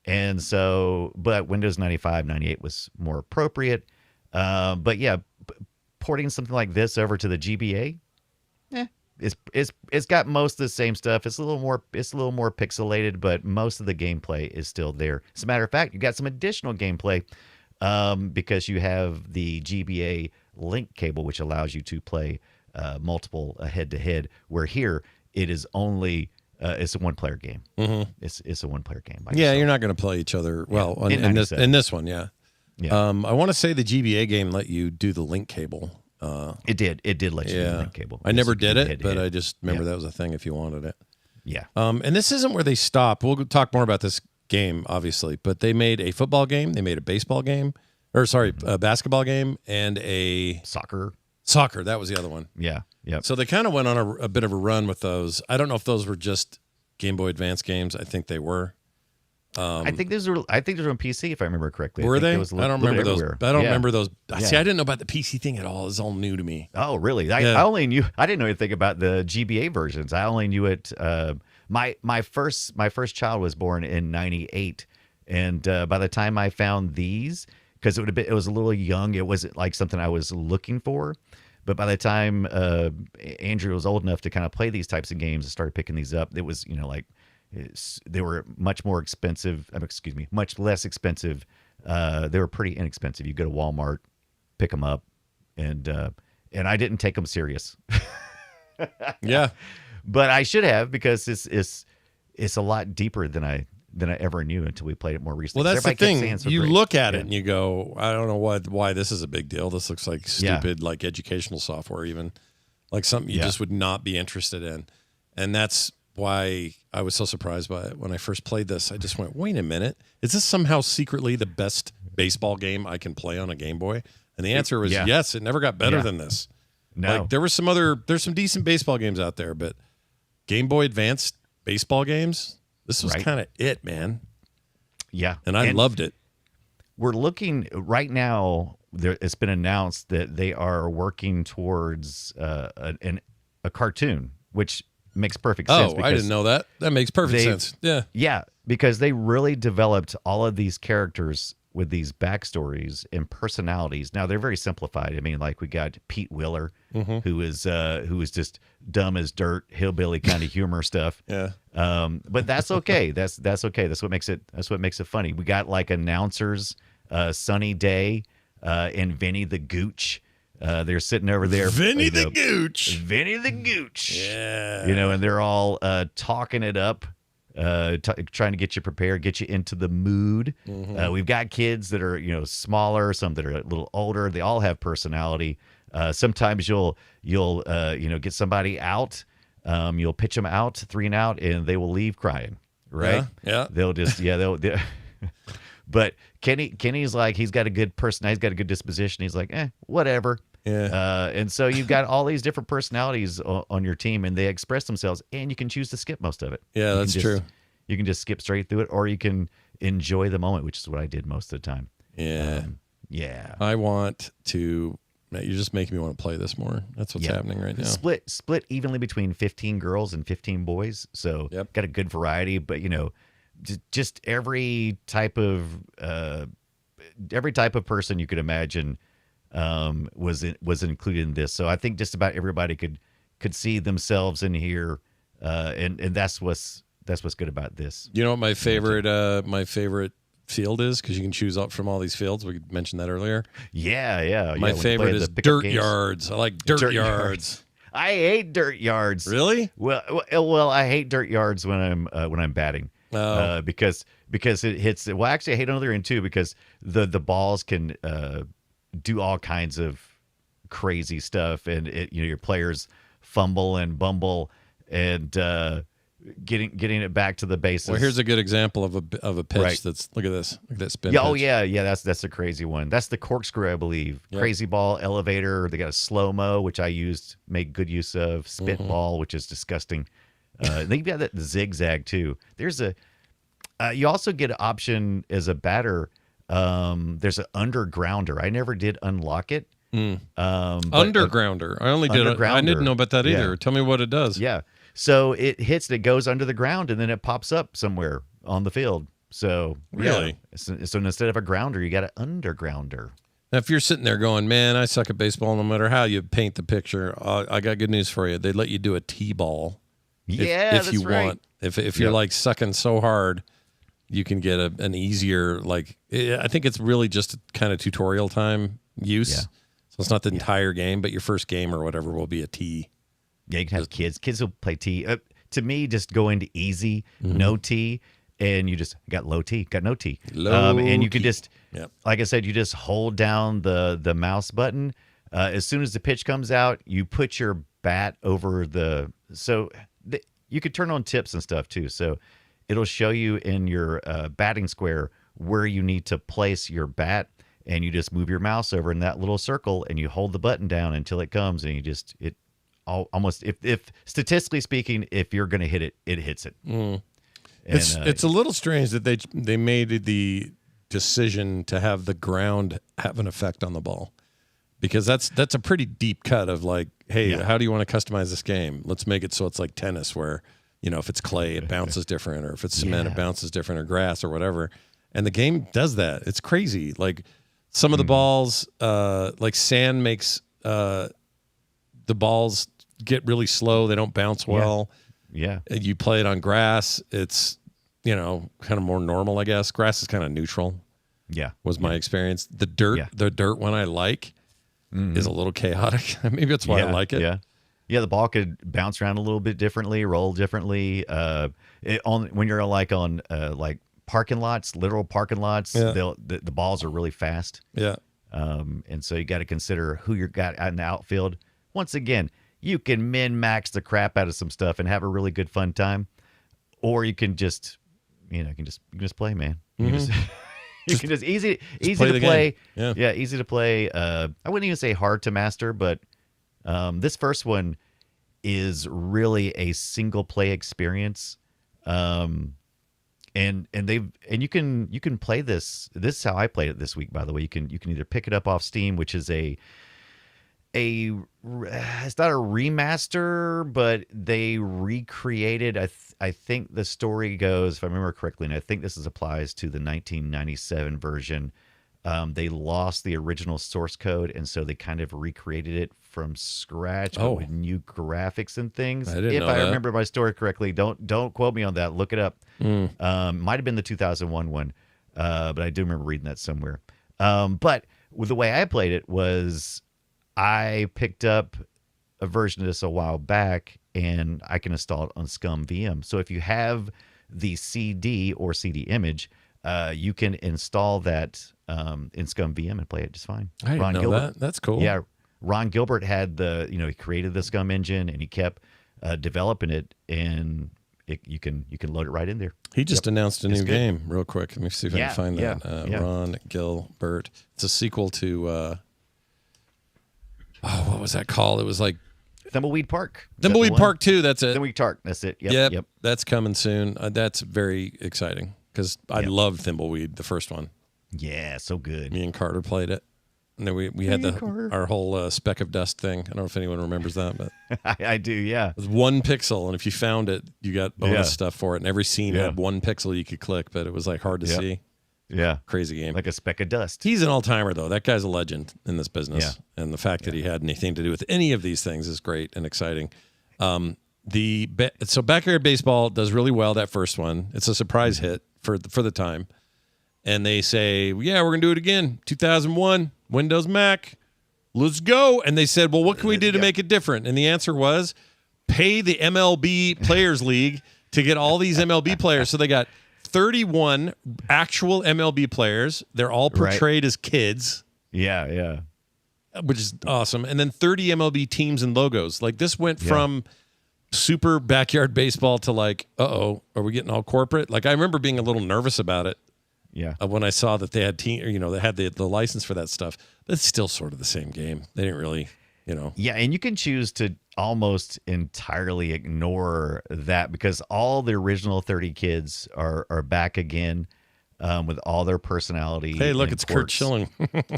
And so, but Windows 95, 98 was more appropriate. But yeah, porting something like this over to the GBA, it's got most of the same stuff. It's a little more pixelated, but most of the gameplay is still there. As a matter of fact, you got some additional gameplay because you have the GBA link cable, which allows you to play multiple head-to-head. Where here it is only. It's a one-player game. It's a one-player game. You're not going to play each other. Well, in this one, I want to say the GBA game let you do the link cable. It did let you do the link cable. I never did it, but I just remember that was a thing if you wanted it. Yeah. And this isn't where they stop. We'll talk more about this game, obviously, but they made a football game, they made a baseball game, a basketball game, and a soccer. That was the other one. Yeah. Yep. So they kind of went on a bit of a run with those. I don't know if those were just Game Boy Advance games. I think they were. I think those were on PC, if I remember correctly. Were they? I don't remember those. I don't remember those. Yeah. See, I didn't know about the PC thing at all. It's all new to me. Oh, really? I didn't know anything about the GBA versions. I only knew it. My first child was born in '98, and by the time I found these, because it was a little young, it wasn't like something I was looking for. But by the time Andrew was old enough to kind of play these types of games and started picking these up, it was they were much more expensive. Much less expensive. They were pretty inexpensive. You go to Walmart, pick them up, and I didn't take them serious. Yeah, but I should have, because it's a lot deeper than I ever knew until we played it more recently. Well, that's the thing. You look at it and you go, I don't know why this is a big deal. This looks like stupid, like educational software even. like something you just would not be interested in. And that's why I was so surprised by it when I first played this. I just went, wait a minute, is this somehow secretly the best baseball game I can play on a Game Boy? And the answer was yes. It never got better than this. No, like, there's some decent baseball games out there, but Game Boy Advanced baseball games, this was kind of it, man. Yeah, and I loved it. We're looking right now. It's been announced that they are working towards a cartoon, which makes perfect sense. Oh, I didn't know that. That makes perfect sense. Yeah. Yeah, because they really developed all of these characters with these backstories and personalities. Now, they're very simplified. I mean, like we got Pete Wheeler, who is just dumb as dirt, hillbilly kind of humor stuff. Yeah. But that's okay. That's okay. That's what makes it funny. We got like announcers, Sunny Day, and Vinny the Gooch. They're sitting over there. Vinny the Gooch. Vinny the Gooch. Yeah. And they're all talking it up, trying to get you prepared, get you into the mood. We've got kids that are, smaller, some that are a little older. They all have personality. Sometimes you'll get somebody out. You'll pitch them out, 3 and out, and they will leave crying. Right? Yeah. They'll just, But Kenny's like, he's got a good personality, he's got a good disposition. He's like, whatever. Yeah. And so you've got all these different personalities on your team, and they express themselves, and you can choose to skip most of it. Yeah, that's true. You can just skip straight through it, or you can enjoy the moment, which is what I did most of the time. Yeah. Yeah. I want to. You're just making me want to play this more. That's what's happening right now. Split evenly between 15 girls and 15 boys. So got a good variety, but just every type of person you could imagine was included in this. So I think just about everybody could see themselves in here, and that's what's good about this. You know what my favorite field is, because you can choose up from all these fields. We mentioned that earlier. Yeah. My favorite is dirt yards. I like dirt yards. I hate dirt yards. Really? Well, I hate dirt yards when I'm batting. Oh. Because it hits. Well, actually, I hate another end too, because the balls can do all kinds of crazy stuff, and your players fumble and bumble, and getting it back to the bases. Well, here's a good example of a pitch. Right. Look at this spin. Yeah, pitch. That's a crazy one. That's the corkscrew, I believe. Yep. Crazy ball, elevator. They got a slow mo, which I make good use of. Spitball, which is disgusting. Then you got that zigzag too. There's you also get an option as a batter. There's an undergrounder. I never did unlock it. Undergrounder. I only did. I didn't know about that either. Tell me what it does. Yeah. So it hits. It goes under the ground, and then it pops up somewhere on the field. So really, so instead of a grounder, you got an undergrounder. Now, if you're sitting there going, "Man, I suck at baseball," no matter how you paint the picture, I got good news for you. They let you do a T-ball. If you want. If you're like sucking so hard, you can get an easier, I think it's really just kind of tutorial time use. Yeah. So it's not the entire game, but your first game or whatever will be a T. Yeah, you can have kids. Kids will play T. To me, just go into easy, no T, and you just got low T, got no T. And you can just, like I said, you just hold down the mouse button. As soon as the pitch comes out, you put your bat over you could turn on tips and stuff too. So it'll show you in your batting square where you need to place your bat, and you just move your mouse over in that little circle, and you hold the button down until it comes, and almost, if statistically speaking, if you're going to hit it, it hits it. And, it's a little strange that they made the decision to have the ground have an effect on the ball, because that's a pretty deep cut of hey, how do you want to customize this game? Let's make it so it's like tennis, where if it's clay, it bounces different, or if it's cement, it bounces different, or grass, or whatever. And the game does that. It's crazy. Like some of the balls, like sand makes the balls get really slow. They don't bounce well. Yeah. You play it on grass. It's, kind of more normal, I guess. Grass is kind of neutral. Yeah. Was my experience. The dirt one I like is a little chaotic. Maybe that's why I like it. Yeah. Yeah, the ball could bounce around a little bit differently, roll differently. When you're on parking lots, literal parking lots, the balls are really fast. Yeah. And so you got to consider who you got out in the outfield. Once again, you can min-max the crap out of some stuff and have a really good fun time, or you can just, you can just play, man. You can just, you can just easy play to play. Yeah. Easy to play. I wouldn't even say hard to master, but this first one is really a single play experience. And you can play this. This is how I played it this week, by the way. You can either pick it up off Steam, which is it's not a remaster, but they recreated. I think the story goes, if I remember correctly, and I think this applies to the 1997 version. They lost the original source code, and so they kind of recreated it from scratch, but with new graphics and things. I didn't know that. Remember my story correctly, don't quote me on that. Look it up. Might have been the 2001 one, but I do remember reading that somewhere. But with the way I played it was, I picked up a version of this a while back, and I can install it on Scum VM. So if you have the CD or CD image, you can install that in Scum VM and play it just fine. I didn't know that. That's cool. Yeah, Ron Gilbert had he created the Scum engine, and he kept developing it, and you can load it right in there. He just announced a new game real quick. Let me see if I can find that. Yeah. Ron Gilbert. It's a sequel to what was that called? It was like Thimbleweed Park. Thimbleweed Park 2. That's it. Thimbleweed Park. That's it. Yep. That's coming soon. That's very exciting because I loved Thimbleweed, the first one. Yeah, so good. Me and Carter played it. And then we had our whole speck of dust thing. I don't know if anyone remembers that, but I do, yeah. It was 1 pixel, and if you found it, you got bonus stuff for it. And every scene had 1 pixel you could click, but it was like hard to see. Yeah. Crazy game. Like a speck of dust. He's an all-timer, though. That guy's a legend in this business. Yeah. And the fact that he had anything to do with any of these things is great and exciting. So Backyard Baseball does really well, that first one. It's a surprise hit for the time. And they say, yeah, we're going to do it again. 2001, Windows Mac. Let's go. And they said, well, what can we do to make it different? And the answer was pay the MLB Players League to get all these MLB players. So they got 31 actual MLB players. They're all portrayed as kids. Yeah. Which is awesome. And then 30 MLB teams and logos. Like this went from super Backyard Baseball to like, are we getting all corporate? Like I remember being a little nervous about it. Yeah. When I saw that they had they had the license for that stuff. That's still sort of the same game. They didn't really, Yeah, and you can choose to almost entirely ignore that because all the original 30 kids are back again with all their personality. Hey, look, it's Kurt Schilling.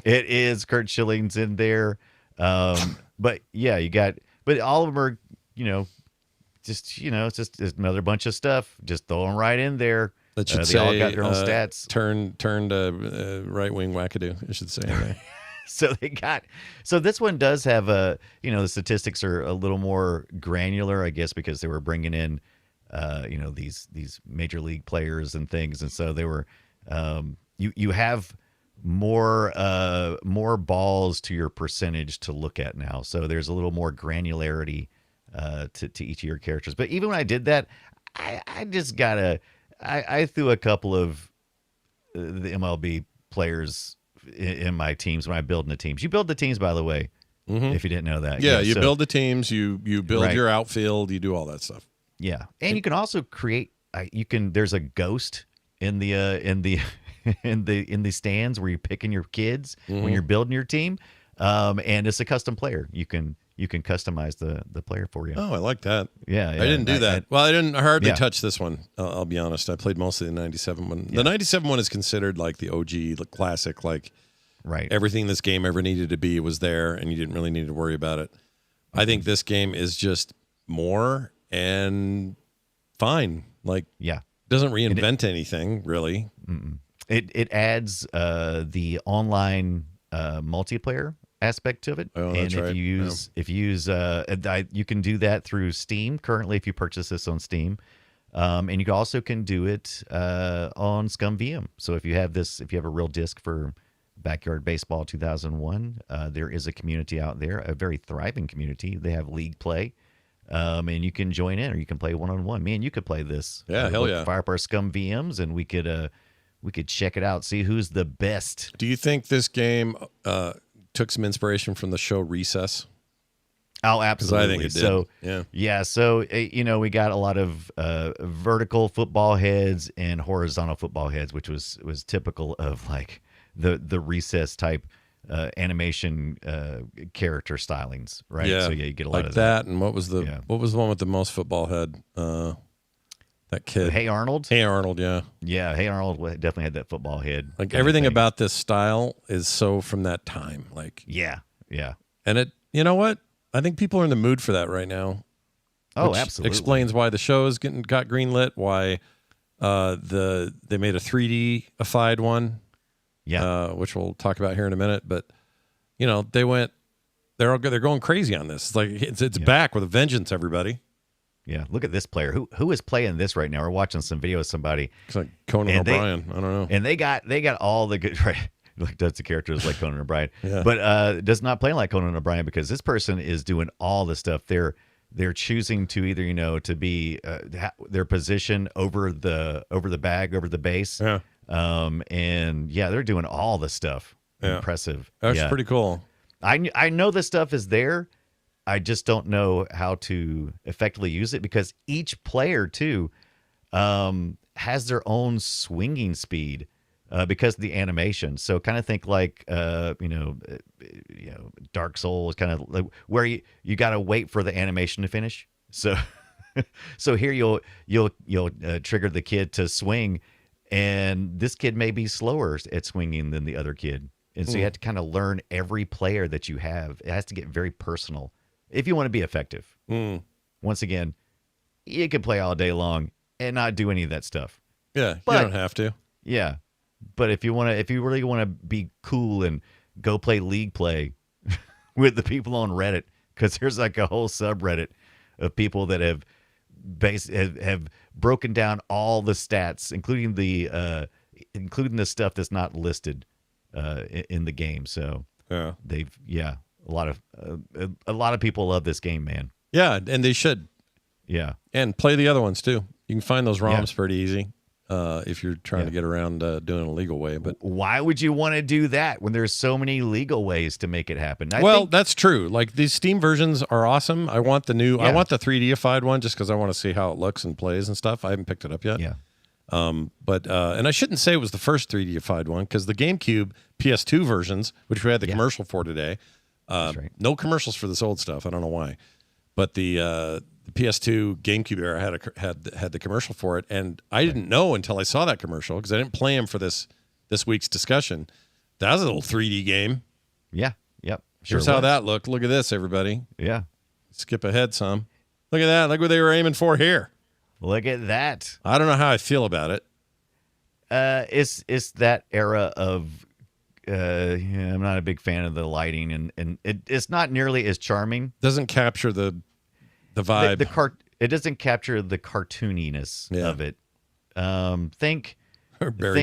It is Kurt Schilling's in there. But yeah, but all of them are, it's just another bunch of stuff. Just throw them right in there. That should they say, all got their own stats. Turned right-wing wackadoo, I should say. In there. So this one does have the statistics are a little more granular, I guess, because they were bringing in, these major league players and things. And so they were, you have more balls to your percentage to look at now. So there's a little more granularity to each of your characters. But even when I did that, I just I threw a couple of the MLB players in my teams when I build the teams. You build the teams, by the way, if you didn't know that. Yeah, you build the teams, you build your outfield, you do all that stuff. Yeah, and you can also create. There's a ghost in the in the stands where you're picking your kids when you're building your team, and it's a custom player. You can customize the player for you. Oh, I like that. Yeah. I didn't do that. I hardly touch this one. I'll be honest. I played mostly the 97 one. The 97 one is considered like the OG, the classic, like everything this game ever needed to be was there, and you didn't really need to worry about it. I think this game is just more and fine. Like, doesn't reinvent anything, really. It adds the online multiplayer aspect of it. That's right. If you use you can do that through Steam currently if you purchase this on Steam, and you also can do it on Scum VM. So if you have a real disc for Backyard Baseball 2001, there is a community out there, a very thriving community. They have league play, and you can join in or you can play one-on-one. Me and you could play this. Hell yeah! Fire up our Scum VMs and we could check it out, see who's the best. Do you think this game took some inspiration from the show Recess? Oh, absolutely. I think it did. So, yeah. So, we got a lot of vertical football heads and horizontal football heads, which was typical of like the recess type animation character stylings, right? Yeah. So you get a lot like of that. And what was the one with the most football head? That kid. Hey Arnold. Hey Arnold. Yeah. Yeah. Hey Arnold definitely had that football head. Like everything about this style is so from that time. Like yeah. And it, you know what? I think people are in the mood for that right now. Oh, which absolutely. Explains why the show got greenlit. Why they made a 3D-ified one. Yeah. Which we'll talk about here in a minute. But they're going crazy on this. It's like it's back with a vengeance, everybody. Yeah, look at this player. Who is playing this right now? We're watching some video of somebody. It's like Conan O'Brien. I don't know. And they got all the good right. Like does the characters like Conan O'Brien, Yeah. but does not play like Conan O'Brien because this person is doing all the stuff. They're choosing to either to be their position over the bag, over the base. Yeah. And they're doing all the stuff. Yeah. Impressive. That's pretty cool. I know this stuff is there. I just don't know how to effectively use it because each player too has their own swinging speed because of the animation. So kind of think like Dark Souls, kind of like where you got to wait for the animation to finish. So so here you'll trigger the kid to swing, and this kid may be slower at swinging than the other kid. And so you have to kind of learn every player that you have. It has to get very personal if you want to be effective. Once again, you can play all day long and not do any of that stuff. Yeah, But- you don't have to. Yeah. But if you really want to be cool and go play League Play with the people on Reddit, because there's like a whole subreddit of people that have broken down all the stats, including the stuff that's not listed in the game. So Yeah. a lot of people love this game, man. Yeah, and they should. Yeah. And play the other ones too. You can find those ROMs pretty easy if you're trying to get around doing it a legal way. But why would you want to do that when there's so many legal ways to make it happen? I think, that's true. Like these Steam versions are awesome. I want the new. I want the 3D-ified one just because I want to see how it looks and plays and stuff. I haven't picked it up yet. Yeah. But I shouldn't say it was the first 3D-ified one because the GameCube PS2 versions, which we had the commercial for today, no commercials for this old stuff. I don't know why, but the PS2 GameCube era had the commercial for it, and I didn't know until I saw that commercial because I didn't play them for this week's discussion. That was a little 3D game. Yeah. Yep. Here's how that looked. Look at this, everybody. Yeah. Skip ahead some. Look at that. Look what they were aiming for here. Look at that. I don't know how I feel about it. It's that era of I'm not a big fan of the lighting, and it's not nearly as charming. Doesn't capture the vibe. It doesn't capture the cartooniness of it. Think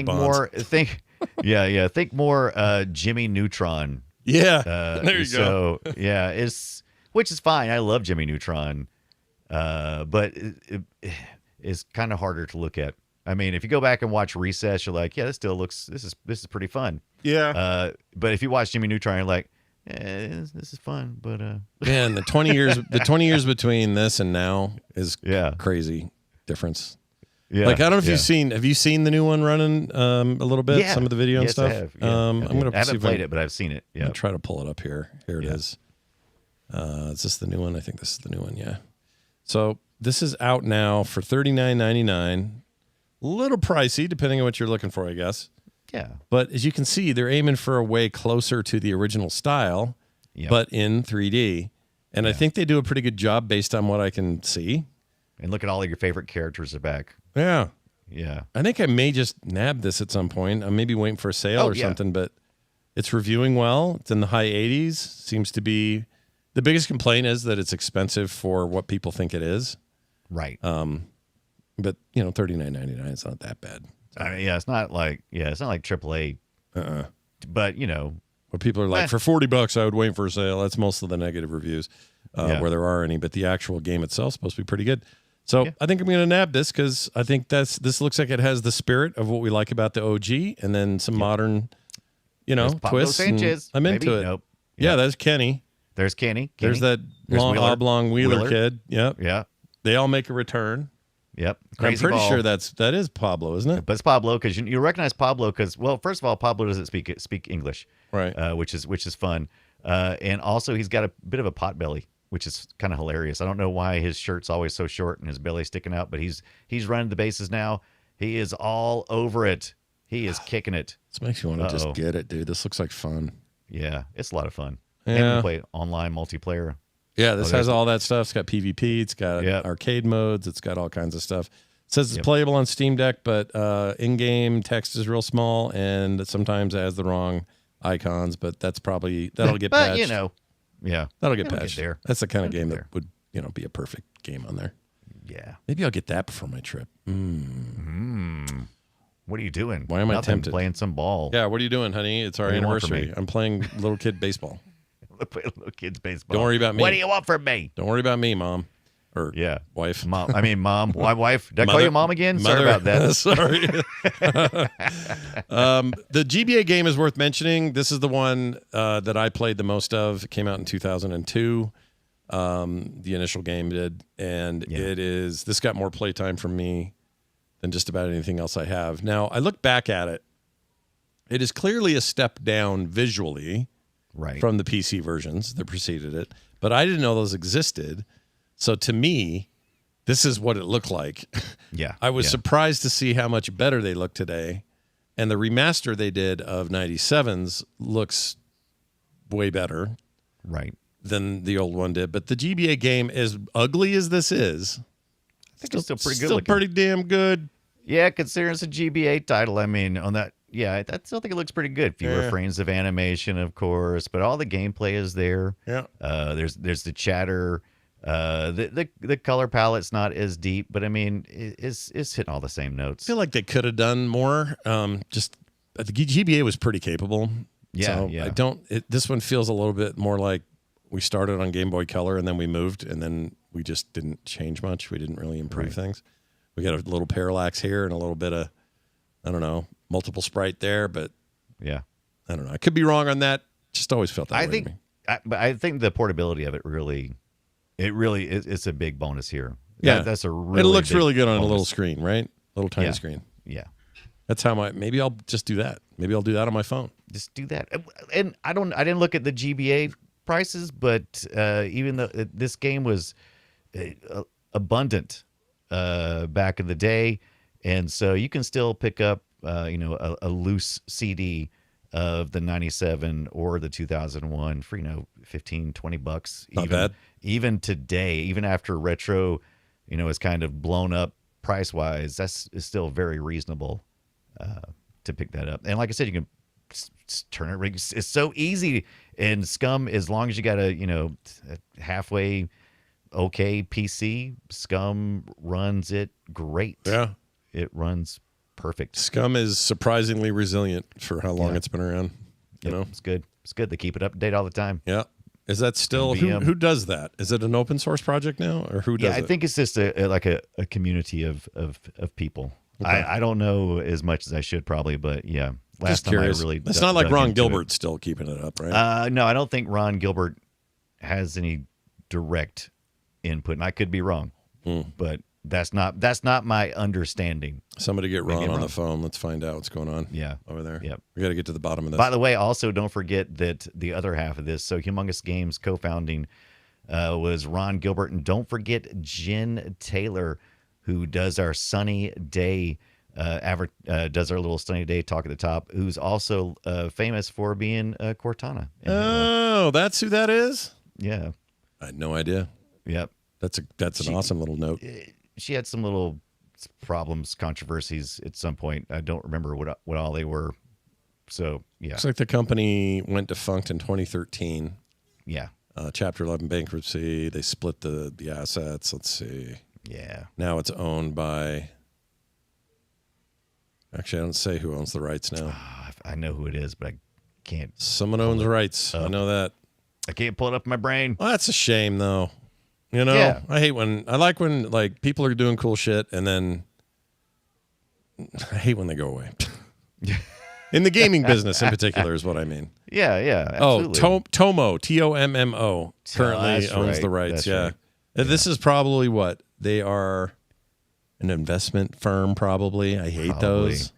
more. Think more Jimmy Neutron. Yeah. There you go. So which is fine. I love Jimmy Neutron. But it's kind of harder to look at. I mean, if you go back and watch Recess, you're like, this is pretty fun. Yeah. But if you watch Jimmy Neutron, you're like, this is fun. But man, the 20 years between this and now is crazy difference. Yeah. Like I don't know if have you seen the new one running a little bit? Yeah. Some of the video and Yes, stuff. I have. Yeah, I'm gonna I haven't see if played it, but I've seen it. I'm Yeah. gonna try to pull it up here. Here it is. Is this the new one? I think this is the new one. Yeah. So this is out now for $39.99. A little pricey, depending on what you're looking for, I guess. Yeah. But as you can see, they're aiming for a way closer to the original style, but in 3D. And I think they do a pretty good job based on what I can see. And look at all of your favorite characters are back. Yeah. Yeah. I think I may just nab this at some point. I'm maybe waiting for a sale or something, but it's reviewing well. It's in the high 80s. Seems to be the biggest complaint is that it's expensive for what people think it is. Right. But $39.99 it's not that bad. It's not like AAA. But where people are like, for $40 I would wait for a sale. That's most of the negative reviews where there are any, but the actual game itself is supposed to be pretty good. So I think I'm going to nab this because I think this looks like it has the spirit of what we like about the OG, and then some modern, twists. Sanchez. I'm into it. Nope. Yeah, that's Kenny. There's Kenny. There's that There's long, Wheeler. oblong Wheeler kid. Yep. Yeah. They all make a return. Yep. I'm Crazy pretty Ball. sure that is Pablo, isn't it? But it's Pablo because you recognize Pablo because, well, first of all, Pablo doesn't speak English, right? Which is fun, and also he's got a bit of a pot belly, which is kind of hilarious. I don't know why his shirt's always so short and his belly sticking out, but he's running the bases now. He is all over it. He is kicking it. This makes you want to just get it, dude. This looks like fun. Yeah, it's a lot of fun. Yeah. And we play online multiplayer. Yeah, this has all that stuff. It's got PvP. It's got arcade modes. It's got all kinds of stuff. It says it's playable on Steam Deck, but in-game text is real small and sometimes it has the wrong icons. But that'll get But patched. That'll get It'll patched. get there. That's the kind of It'll game get that would be a perfect game on there. Yeah. Maybe I'll get that before my trip. What are you doing? Why am I Nothing, tempted? Playing some ball. Yeah, what are you doing, honey? It's our What do you want from anniversary. me? I'm playing little kid baseball. Play little kids baseball. Don't worry about me. What do you want from me? Don't worry about me, Mom. Or wife. Mom. I mean, Mom. Why, wife? Did I call you Mom again? Sorry about that. Sorry. The GBA game is worth mentioning. This is the one that I played the most of. It came out in 2002. The initial game did. And this got more playtime from me than just about anything else I have. Now, I look back at it. It is clearly a step down visually from the PC versions that preceded it. But I didn't know those existed. So to me, this is what it looked like. Yeah. I was surprised to see how much better they look today. And the remaster they did of 97's looks way better than the old one did. But the GBA game, as ugly as this is, I think it's still pretty good still looking. pretty damn good. Yeah, considering it's a GBA title. I mean, on that, I still think it looks pretty good. Fewer frames of animation, of course, but all the gameplay is there. Yeah. There's the chatter. The color palette's not as deep, but I mean, it's hitting all the same notes. I feel like they could have done more. Just the GBA was pretty capable. Yeah, So this one feels a little bit more like we started on Game Boy Color and then we moved and then we just didn't change much. We didn't really improve things. We got a little parallax here and a little bit of, I don't know, multiple sprite there, but I don't know. I could be wrong on that. Just always felt that way to me. But I think the portability of it really it's a big bonus here. Yeah, that's a really. It looks big really good on bonus. a little screen, right? Little tiny screen. Yeah, that's how maybe I'll just do that. Maybe I'll do that on my phone. Just do that. And I didn't look at the GBA prices, but even though this game was abundant back in the day, and so you can still pick up a loose CD of the 97 or the 2001 for $15-20. Not bad. Even today, even after retro is kind of blown up price wise, that's still very reasonable to pick that up. And like I said, you can turn it. It's so easy. And Scum, as long as you got a halfway okay PC, Scum runs it great. Yeah, it runs perfect. Scum is surprisingly resilient for how long it's been around. You know, it's good. It's good. They keep it up to date all the time. Yeah. Is that still who does that? Is it an open source project now, or who does it? I think it's just a community of people. Okay. I don't know as much as I should probably, but yeah. Just curious. It's not like Ron Gilbert's still keeping it up, right? No, I don't think Ron Gilbert has any direct input, and I could be wrong, but that's not my understanding. Somebody get Ron on the phone. Let's find out what's going on. Yeah, over there. Yep. We got to get to the bottom of this. By the way, also don't forget that the other half of this. So Humongous Games co-founding was Ron Gilbert, and don't forget Jen Taylor, who does our Sunny Day. Does our little Sunny Day talk at the top, who's also famous for being Cortana. Oh, that's who that is? Yeah. I had no idea. Yep. That's an awesome little note. She had some little problems, controversies at some point. I don't remember what all they were. So, yeah. Looks like the company went defunct in 2013. Yeah. Chapter 11 bankruptcy. They split the assets. Let's see. Yeah. Now it's owned by... Actually, I don't say who owns the rights now. I know who it is, but I can't. Someone owns the rights. I know that. I can't pull it up in my brain. Well, that's a shame, though. You know, Yeah. I like when like people are doing cool shit, and then I hate when they go away. In the gaming business in particular is what I mean. Yeah, absolutely. Oh, Tomo, Tommo, currently owns the rights. That's right. This is probably what? They are an investment firm, probably. I hate those.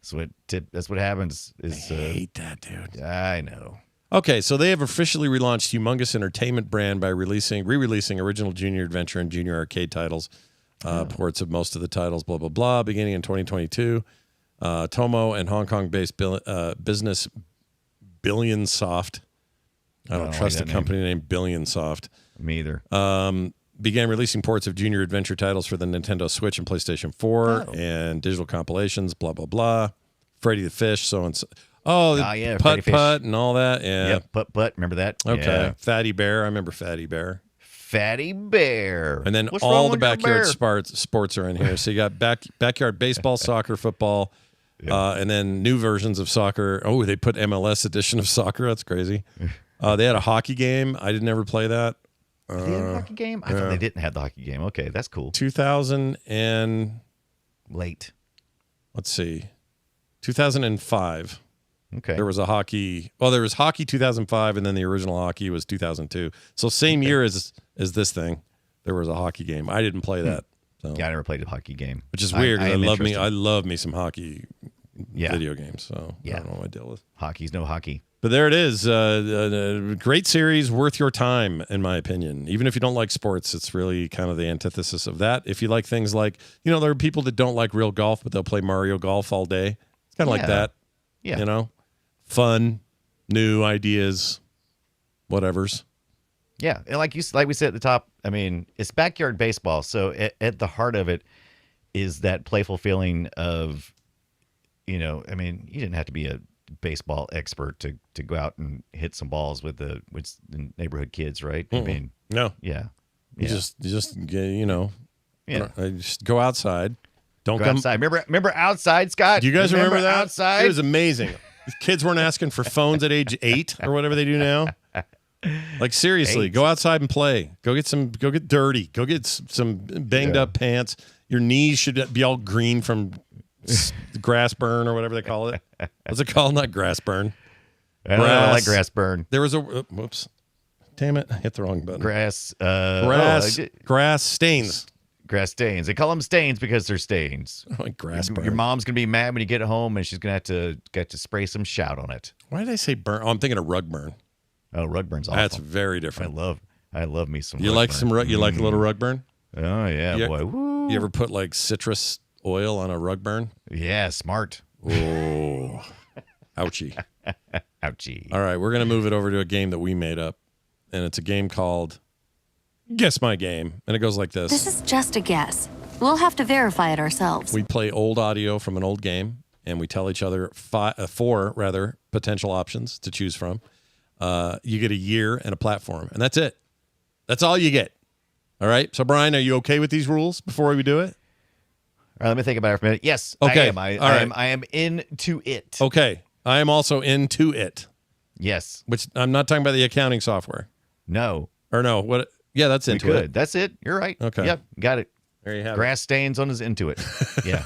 That's what happens. I hate that, dude. I know. Okay, so they have officially relaunched Humongous Entertainment brand by re-releasing original Junior Adventure and Junior Arcade titles, ports of most of the titles, blah, blah, blah, beginning in 2022. Tomo and Hong Kong-based business Billionsoft. I don't trust a company named Billionsoft. Me either. Began releasing ports of Junior Adventure titles for the Nintendo Switch and PlayStation 4 and digital compilations, blah, blah, blah. Freddy the Fish, so and so. Oh, yeah, Putt and all that. Yeah. Yep, Putt. Remember that? Okay. Yeah. Fatty Bear. I remember Fatty Bear. Fatty Bear. And then What's all wrong the with your backyard bear? sports are in here. So you got backyard baseball, soccer, football, and then new versions of soccer. Oh, they put MLS edition of soccer. That's crazy. They had a hockey game. I didn't ever play that. They had a hockey game? I thought they didn't have the hockey game. Okay, that's cool. 2000 and... Late. Let's see. 2005. Okay. There was a hockey. Well, there was hockey 2005, and then the original hockey was 2002. So same year as this thing, there was a hockey game. I didn't play that. So. Yeah, I never played a hockey game, which is weird. I love me some hockey video games. So I don't know what I deal with. Hockey's no hockey. But there it is. Great series, worth your time, in my opinion. Even if you don't like sports, it's really kind of the antithesis of that. If you like things like, there are people that don't like real golf, but they'll play Mario Golf all day. It's kind of like that. Yeah. Fun, new ideas, whatevers. Yeah, and like we said at the top, I mean, it's backyard baseball. So at the heart of it is that playful feeling of, you didn't have to be a baseball expert to go out and hit some balls with the neighborhood kids, right? Mm-mm. I mean, no, you just go outside. Don't go come outside. Remember outside, Scott? Do you guys remember that? Outside? It was amazing. Kids weren't asking for phones at age 8 or whatever they do now. Like seriously, go outside and play. Go get dirty. Go get some banged up pants. Your knees should be all green from grass burn or whatever they call it. What's it called? Not grass burn. I don't know, I like grass burn. There was a whoops. Damn it! I hit the wrong button. Grass stains. Grass stains. They call them stains because they're stains. Like grass burn. Your mom's gonna be mad when you get home, and she's gonna have to get to spray some shout on it. Why did I say burn? Oh, I'm thinking of rug burn. Oh, rug burn's awful. That's very different. I love me some. You like some? You like a little rug burn? Oh yeah, boy. Woo. You ever put like citrus oil on a rug burn? Yeah, smart. Oh, ouchie. Ouchie. All right, we're gonna move it over to a game that we made up, and it's a game called Guess My Game, and it goes like this. This is just a guess. We'll have to verify it ourselves. We play old audio from an old game, and we tell each other four potential options to choose from. You get a year and a platform, and that's it. That's all you get. All right. So, Brian, are you okay with these rules before we do it? All right, let me think about it for a minute. Yes, okay. I am into it. Okay. I am also into it. Yes. Which I'm not talking about the accounting software. No. Or no. What? Yeah, that's into it. That's it. You're right. Okay. Yep. Got it. There you have Grass stains on his into it. Yeah.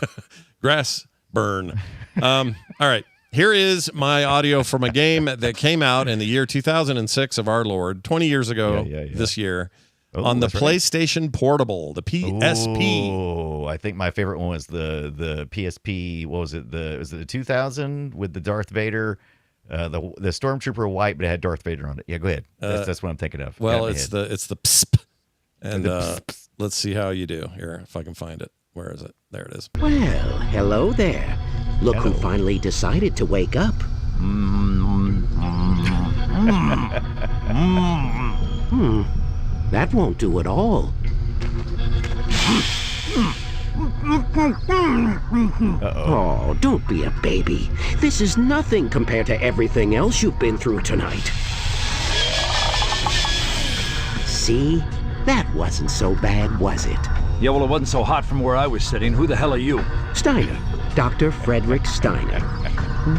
Grass burn. All right. Here is my audio from a game that came out in the year 2006 of our Lord, 20 years ago this year, on the PlayStation Portable, the PSP. Oh, I think my favorite one was the PSP. What was it? Was it the 2000 with the Darth Vader? The Stormtrooper white, but it had Darth Vader on it. Yeah, go ahead. That's what I'm thinking of. Well, it's the PSP. And let's see how you do. Here, if I can find it. Where is it? There it is. Well, hello there. Look who finally decided to wake up. That won't do at all. Oh, don't be a baby. This is nothing compared to everything else you've been through tonight. See? That wasn't so bad, was it? Yeah, well, it wasn't so hot from where I was sitting. Who the hell are you? Steiner. Dr. Frederick Steiner.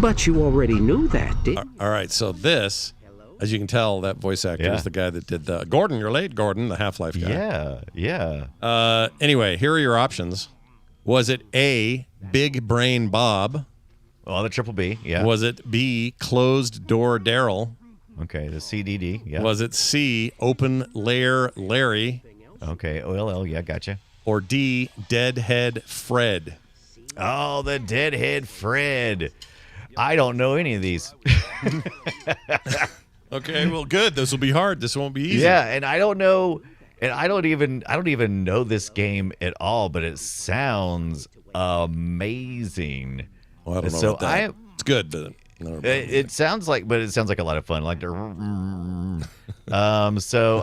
But you already knew that, didn't you? All right, so this, as you can tell, that voice actor is the guy that did the Gordon, you're late, Gordon, the Half-Life guy. Yeah. Anyway, here are your options. Was it A, Big Brain Bob, Oh, the triple B. Yeah. Was it B, Closed Door Daryl? Okay, the CDD. Yeah. Was it C, Open Layer Larry? Okay, OLL. Yeah, gotcha. Or D, Deadhead Fred? Oh, the Deadhead Fred. I don't know any of these. Okay, well, good. This will be hard. This won't be easy. Yeah, and I don't know, and I don't even know this game at all, but it sounds amazing. Well, I don't know about that. It's good, but it sounds like a lot of fun. Like, so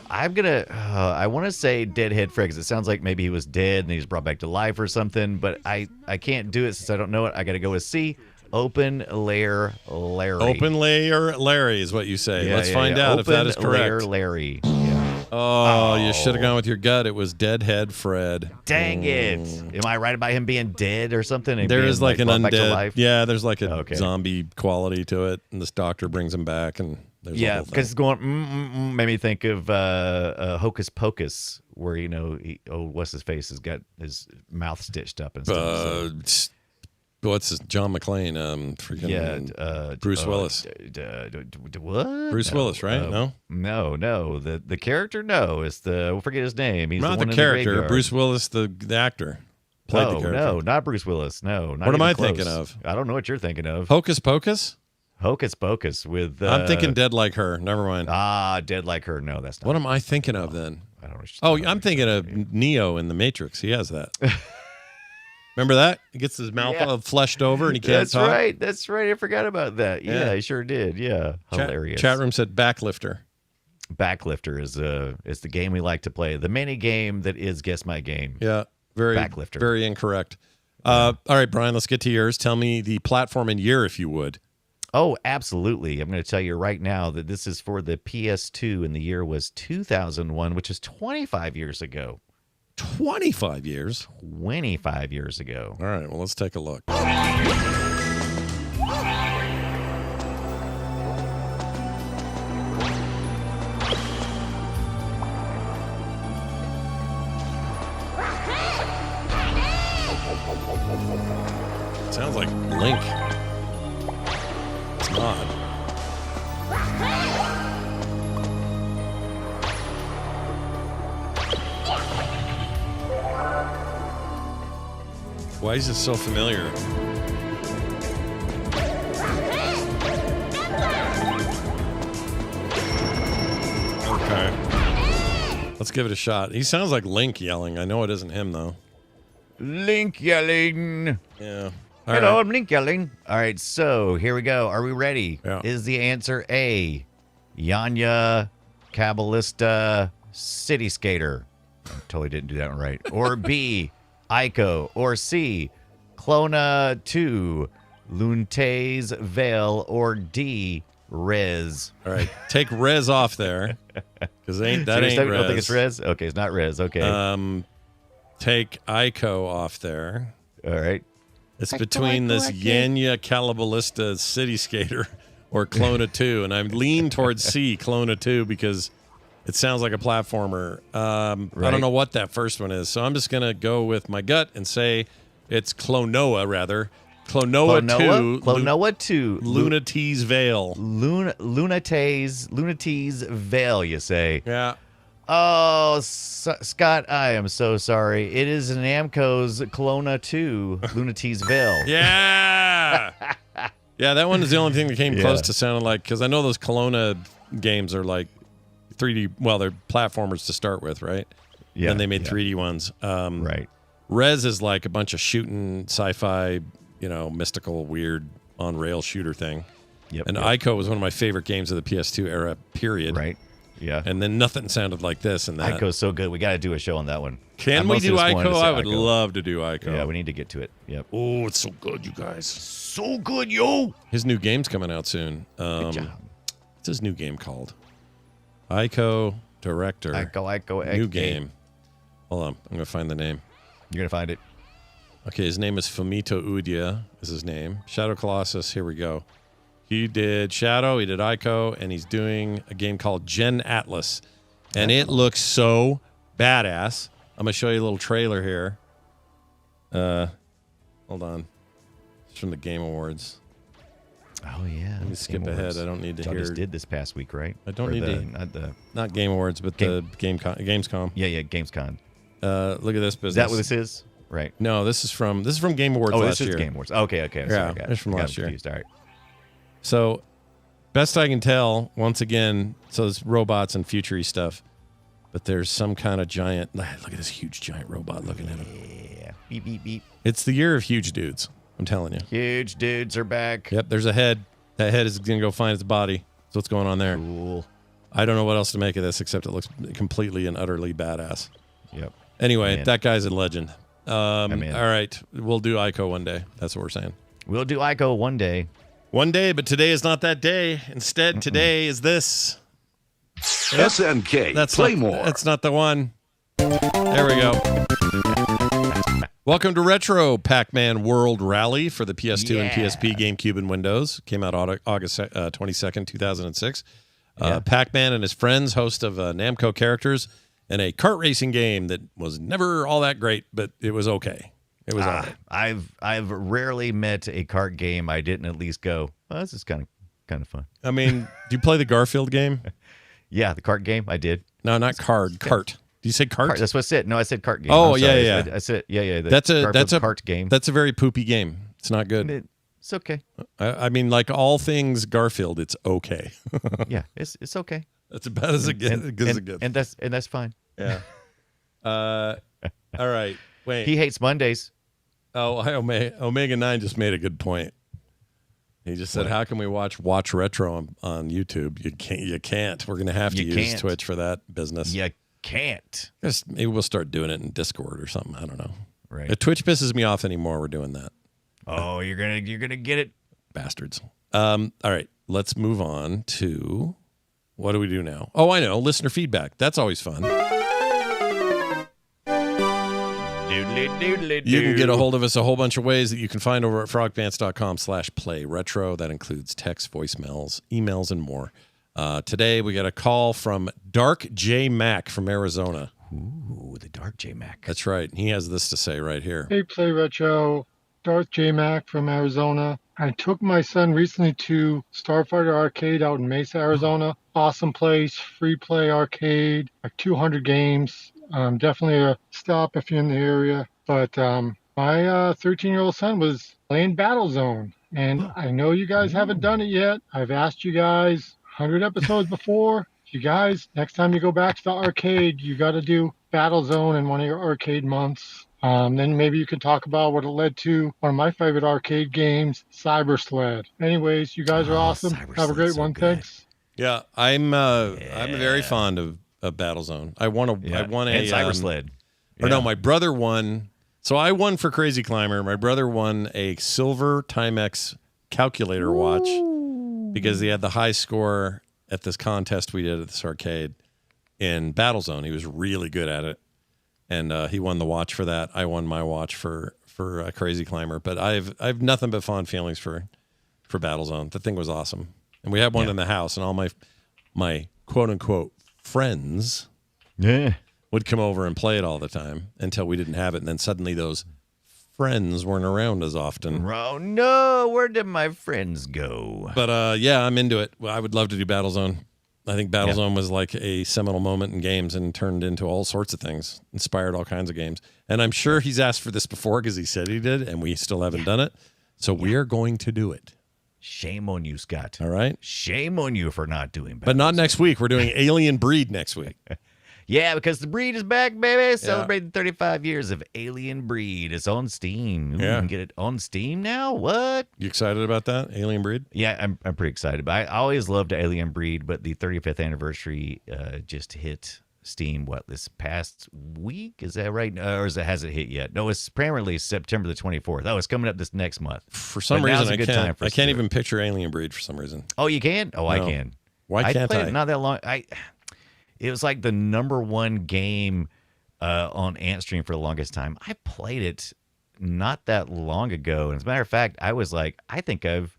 I'm gonna, I want to say Deadhead Fred because it sounds like maybe he was dead and he's brought back to life or something. But I can't do it since I don't know it. I got to go with C. Open Layer Larry. Open Layer Larry is what you say. Let's find out if that is correct. Open Layer Larry. Yeah. Oh, you should have gone with your gut. It was Deadhead Fred. Dang it. Am I right about him being dead or something? There is like an brought back to undead. life? Yeah, there's like a zombie quality to it. And this doctor brings him back. And there's a whole thing. Because it's going, made me think of Hocus Pocus, where, what's his face has got his mouth stitched up and stuff. What's his John McClane? Bruce Willis. What? Bruce Willis, right? No. The character, no. It's we'll forget his name. He's not the one the in character. graveyard. Bruce Willis, the actor, played the character. No, not Bruce Willis. No, not what am even I close. thinking of? I don't know what you're thinking of. Hocus Pocus. Hocus Pocus with. I'm thinking Dead Like Her. Never mind. Dead Like Her. No, that's not. What am I thinking of then? I don't know. Oh, I'm thinking of Neo in the Matrix. He has that. Remember that? He gets his mouth all fleshed over and he can't talk. That's right. I forgot about that. Yeah, he sure did. Yeah. Hilarious. Chat room said Backlifter. Backlifter is the game we like to play. The mini game that is Guess My Game. Yeah. Backlifter. Very incorrect. All right, Brian, let's get to yours. Tell me the platform and year, if you would. Oh, absolutely. I'm going to tell you right now that this is for the PS2 and the year was 2001, which is 25 years ago. 25 years? 25 years ago. All right, well, let's take a look. Sounds like Link. It's not. Why is it so familiar? Okay. Let's give it a shot. He sounds like Link yelling. I know it isn't him, though. Link yelling. Yeah. Hello, I'm Link yelling. All right, so here we go. Are we ready? Yeah. Is the answer A, Yanya Kabbalista City Skater? I totally didn't do that one right. Or B, Ico. Or C, Clona 2, Lunte's Veil. Or D, Rez. All right, take Rez off there. Because ain't Rez. I don't think it's Rez? Okay, it's not Rez. Okay. Take Ico off there. All right. It's between this Yanya Calabalista City Skater or Clona 2. And I lean towards C, Clona 2, because it sounds like a platformer. I don't know what that first one is. So I'm just going to go with my gut and say it's Clonoa, rather. Clonoa 2. Clonoa 2. Lunate's Veil. Lunate's Veil, you say? Yeah. Oh, Scott, I am so sorry. It is Namco's Clona 2, Lunate's Veil. Yeah. Yeah, that one is the only thing that came close to sounding like, because I know those Kelowna games are like 3D, well, they're platformers to start with, right? Yeah. Then they made 3D ones. Right. Rez is like a bunch of shooting sci-fi, mystical, weird on-rail shooter thing. Yep. And Ico was one of my favorite games of the PS2 era, period. Right. Yeah. And then nothing sounded like this and that. Ico's so good. We got to do a show on that one. Can we do Ico? I would love to do Ico. Yeah, we need to get to it. Yep. Oh, it's so good, you guys. So good, yo. His new game's coming out soon. What's his new game called? Ico Director. Ico. New game. Hold on. I'm going to find the name. You're going to find it. Okay, his name is Fumito Udia is his name. Shadow Colossus, here we go. He did Shadow, he did Ico, and he's doing a game called Gen Atlas. And it looks so badass. I'm going to show you a little trailer here. Hold on. It's from the Game Awards. Oh yeah. Let me skip ahead. I don't need to Y'all hear. just did this past week, right? I don't Or need not Game Awards, but the Gamescom. Yeah, Gamescom. Look at this business. Is that what this is? Right. No, this is from Game Awards last year. This is Game Awards. Okay. Yeah, Sorry, it's from last year. Confused. All right. So, best I can tell, once again, so it's robots and future-y stuff, but there's some kind of giant. Look at this huge giant robot looking at him. Yeah. Beep beep beep. It's the year of huge dudes. I'm telling you. Huge dudes are back. Yep. There's a head. That head is going to go find its body. That's what's going on there. Cool. I don't know what else to make of this except it looks completely and utterly badass. Yep. Anyway, that guy's a legend. All in. right. We'll do Ico one day. That's what we're saying. We'll do Ico one day. One day, but today is not that day. Instead, today is this. SNK. That's Play not, more. That's not the one. There we go. Welcome to Retro Pac-Man World Rally for the PS2 and PSP, GameCube, and Windows. Came out August 22nd, 2006. Pac-Man and his friends, host of Namco characters, and a kart racing game that was never all that great, but it was okay. It was all right. I've rarely met a kart game I didn't at least go, oh, this is kind of fun. I mean, do you play the Garfield game? Yeah, the kart game, I did. No, not card, cart. Do you say cart? That's what I said. No, I said kart game. Oh, I'm sorry. yeah. I said, yeah. That's a kart game. That's a very poopy game. It's not good. It's okay. I mean, like all things Garfield, it's okay. Yeah, it's okay. That's about as good as it gets. And that's fine. Yeah. All right. Wait. He hates Mondays. Oh, Omega 9 just made a good point. He just said, "How can we watch Retro on YouTube? You can't. We're going to have to use Twitch for that business. You can't. Maybe we'll start doing it in Discord or something. I don't know. Right. If Twitch pisses me off anymore, we're doing that. Oh, you're gonna get it, bastards. All right, let's move on to what do we do now? Oh, I know, listener feedback. That's always fun. You can get a hold of us a whole bunch of ways that you can find over at frogpants.com/playretro. That includes text, voicemails, emails, and more. Today, we got a call from Dark J Mac from Arizona. Ooh, the Dark J Mac. That's right. He has this to say right here. Hey, Play Retro. Darth J Mac from Arizona. I took my son recently to Starfighter Arcade out in Mesa, Arizona. Awesome place, free play arcade, like 200 games. Definitely a stop if you're in the area. But my 13-year-old son was playing Battlezone, and I know you guys haven't done it yet. I've asked you guys 100 episodes before. You guys, next time you go back to the arcade, you got to do Battlezone in one of your arcade months. Then maybe you can talk about what it led to. One of my favorite arcade games, Cyber Sled. Anyways, you guys are awesome. Have a great one. Good. Thanks. Yeah, I'm very fond of Battlezone. I won a and Cyber Sled. Or no, my brother won. So I won for Crazy Climber. My brother won a silver Timex calculator watch because he had the high score at this contest we did at this arcade in Battlezone. He was really good at it. And he won the watch for that. I won my watch for Crazy Climber. But I've nothing but fond feelings for Battlezone. The thing was awesome. And we had one in the house, and all my quote unquote friends would come over and play it all the time until we didn't have it. And then suddenly those friends weren't around as often. Oh no, where did my friends go? But yeah, I'm into it. Well, I would love to do Battlezone. I think Battlezone was like a seminal moment in games and turned into all sorts of things, inspired all kinds of games. And I'm sure he's asked for this before because he said he did, and we still haven't done it. So we are going to do it. Shame on you, Scott. All right. Shame on you for not doing Battlezone. But not next week. We're doing Alien Breed next week. Yeah, because the Breed is back, baby. Celebrating 35 years of Alien Breed. It's on Steam. Ooh, you can get it on Steam now? What? You excited about that, Alien Breed? Yeah, I'm pretty excited. But I always loved Alien Breed, but the 35th anniversary just hit Steam, this past week? Is that right? Or has it hit yet? No, it's apparently September the 24th. Oh, it's coming up this next month. For some reason, I can't even picture Alien Breed for some reason. Oh, you can? Oh, no. I can. Why can't I? Played it not that long. It was like the number one game on Antstream for the longest time. I played it not that long ago. And as a matter of fact, I was like, I think I've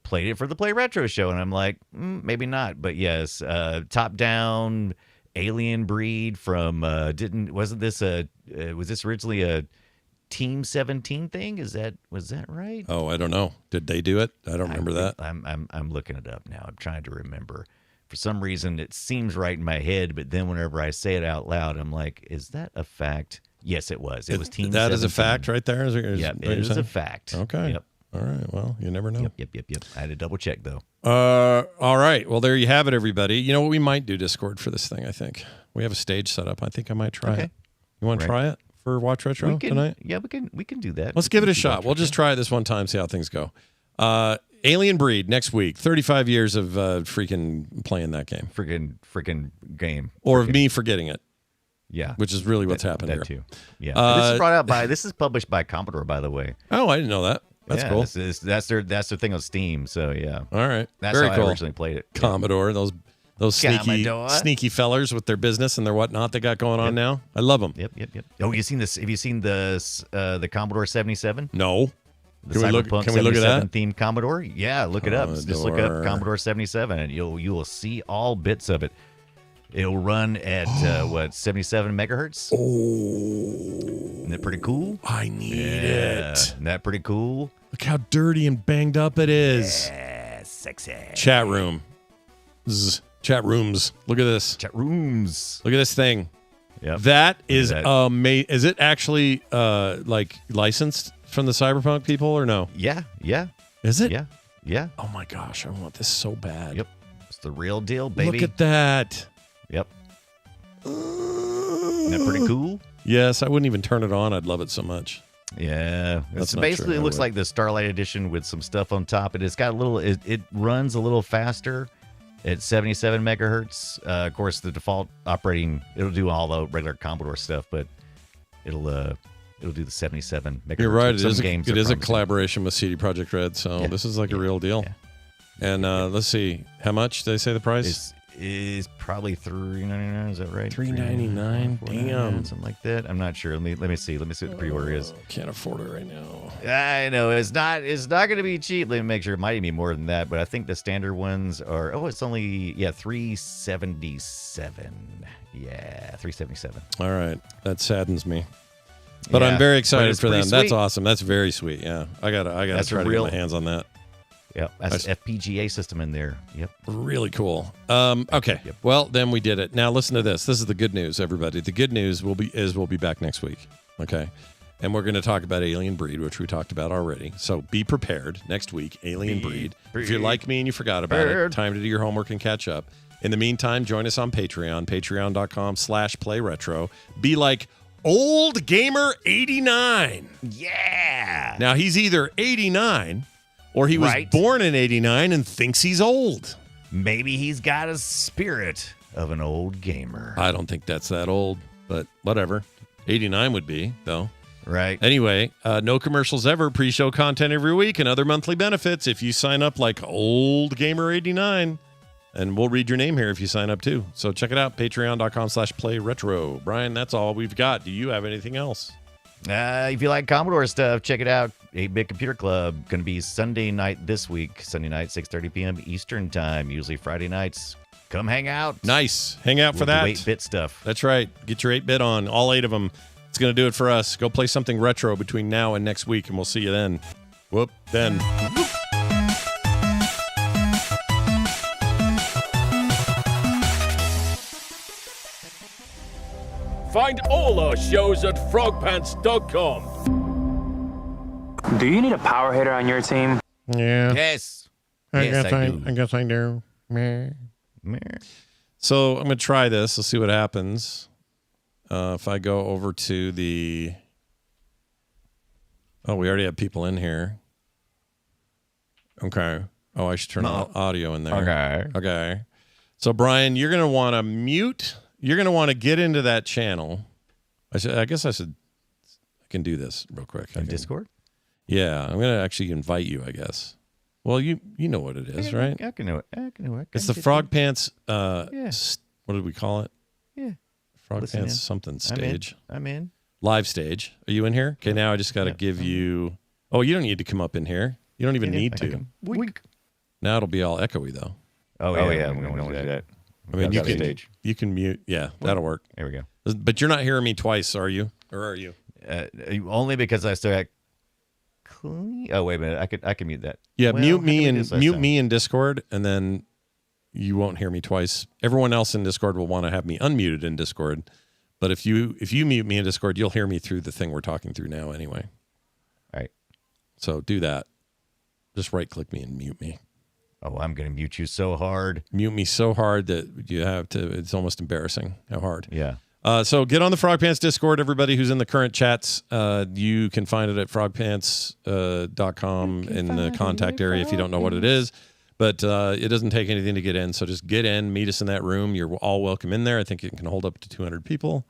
played it for the Play Retro show. And I'm like, maybe not. But yes, top-down Alien Breed from, was this originally a Team 17 thing. Was that right? Oh, I don't know. Did they do it? I don't remember that. I'm looking it up now. I'm trying to remember. For some reason, it seems right in my head, but then whenever I say it out loud, I'm like, is that a fact? Yes, it was. It was Team 17. That is a fact right there? Yep, it is a fact. Okay. Yep. All right. Well, you never know. Yep. I had to double check, though. All right. Well, there you have it, everybody. You know what we might do, Discord, for this thing, I think. We have a stage set up. I think I might try it. You want to try it for Watch Retro tonight? Yeah, we can do that. Let's give it a shot. We'll just try it this one time, see how things go. Alien Breed next week. 35 years of freaking playing that game. Freaking game. Or of me forgetting it. Yeah. Which is really what's happened here. That too. Yeah. This is published by Commodore, by the way. Oh, I didn't know that. That's cool. That's their thing on Steam. So yeah. All right. That's very how cool. I originally played it. Commodore, those sneaky fellers with their business and their whatnot they got going on now. I love them. Yep. Oh, have you seen the Commodore 77? No. The Cyberpunk 77 themed Commodore? Yeah, look it up. Just look up Commodore 77 and you will see all bits of it. It'll run at 77 megahertz. Oh, isn't that pretty cool? I need it. Isn't that pretty cool? Look how dirty and banged up it is. Yeah, sexy. Chat room. Chat rooms. Look at this. Chat rooms. Look at this thing. Yep. That is amazing. Is it actually like licensed from the Cyberpunk people or no? Yeah. Is it? Yeah. Oh my gosh, I want this so bad. Yep. It's the real deal, baby. Look at that. Yep. Isn't that pretty cool? Yes, I wouldn't even turn it on. I'd love it so much. Yeah. That's It basically looks like the Starlight Edition with some stuff on top. It's got a little. It runs a little faster at 77 megahertz. Of course, the default operating, it'll do all the regular Commodore stuff, but it'll do the 77 megahertz. You're right. It is a collaboration with CD Projekt Red, so this is like a real deal. Yeah. And let's see, how much did they say the price? Is probably $3.99. Is that right? $3.99. Damn, something like that. I'm not sure. Let me see. Let me see what the pre-order is. Can't afford it right now. I know it's not going to be cheap. Let me make sure. It might even be more than that, but I think the standard ones are. Oh, it's only $377. Yeah, $377. All right, that saddens me. But Yeah, I'm very but excited it's for them. pretty That's sweet. awesome. That's very sweet. Yeah, I gotta try to get my hands on that. Yeah, that's an FPGA system in there. Yep. Really cool. Okay. Well, then we did it. Now listen to this. This is the good news, everybody. The good news we'll be back next week. Okay. And we're going to talk about Alien Breed, which we talked about already. So be prepared next week, Alien Breed. If you're like me and you forgot about it, time to do your homework and catch up. In the meantime, join us on Patreon, patreon.com/playretro. Be like Old Gamer 89. Yeah. Now he's either 89 or he was born in 89 and thinks he's old. Maybe he's got a spirit of an old gamer. I don't think that's that old, but whatever. 89 would be, though. Right. Anyway, no commercials ever, pre-show content every week, and other monthly benefits if you sign up like Old Gamer 89. And we'll read your name here if you sign up too. So check it out, patreon.com/playretro. Brian, that's all we've got. Do you have anything else? If you like Commodore stuff, check it out. 8-Bit Computer Club, going to be Sunday night this week. Sunday night, 6:30 p.m. Eastern Time, usually Friday nights. Come hang out. Nice. Hang out for that. 8-bit stuff. That's right. Get your 8-bit on, all 8 of them. It's going to do it for us. Go play something retro between now and next week, and we'll see you then. Then. Find all our shows at frogpants.com. Do you need a power hitter on your team? Yeah. Yes. I Yes, guess I do. I guess I do. Meh. So I'm going to try this. Let's see what happens. If I go over to the... Oh, we already have people in here. Okay. Oh, I should turn audio in there. Okay. So, Brian, you're going to want to mute... You're going to want to get into that channel. I guess I can do this real quick. Discord? Yeah, I'm going to actually invite you, I guess. Well, you know what it is, right? I can know it. It's the Frog Pants, what did we call it? Yeah. Frog Listen Pants in. something stage. I'm in. Live stage. Are you in here? Okay, now I just got to give you... Oh, you don't need to come up in here. You don't even need to. Now it'll be all echoey, though. Oh yeah. I'm going to do that. I mean, you can mute. Yeah, that'll work. There we go. But you're not hearing me twice, are you? Or are you? only because I still got. Oh wait a minute, I can mute that. Yeah, Well, mute how me did we do and this last mute time? me in Discord, and then you won't hear me twice. Everyone else in Discord will want to have me unmuted in Discord, but if you mute me in Discord, you'll hear me through the thing we're talking through now anyway. All right. So do that. Just right click me and mute me. Oh, I'm gonna mute you so hard. Mute me so hard that you have to. It's almost embarrassing how hard. Yeah. So get on the Frog Pants Discord. Everybody who's in the current chats, you can find it at frogpants.com in the contact area if you don't know what it is. But it doesn't take anything to get in. So just get in, meet us in that room. You're all welcome in there. I think it can hold up to 200 people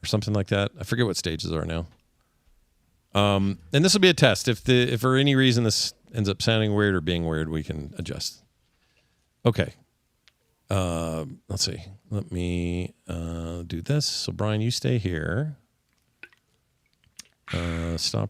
or something like that. I forget what stages are now. And this will be a test. If for any reason this ends up sounding weird or being weird, we can adjust. Okay. Let's see. Let me do this. So Brian, you stay here. Stop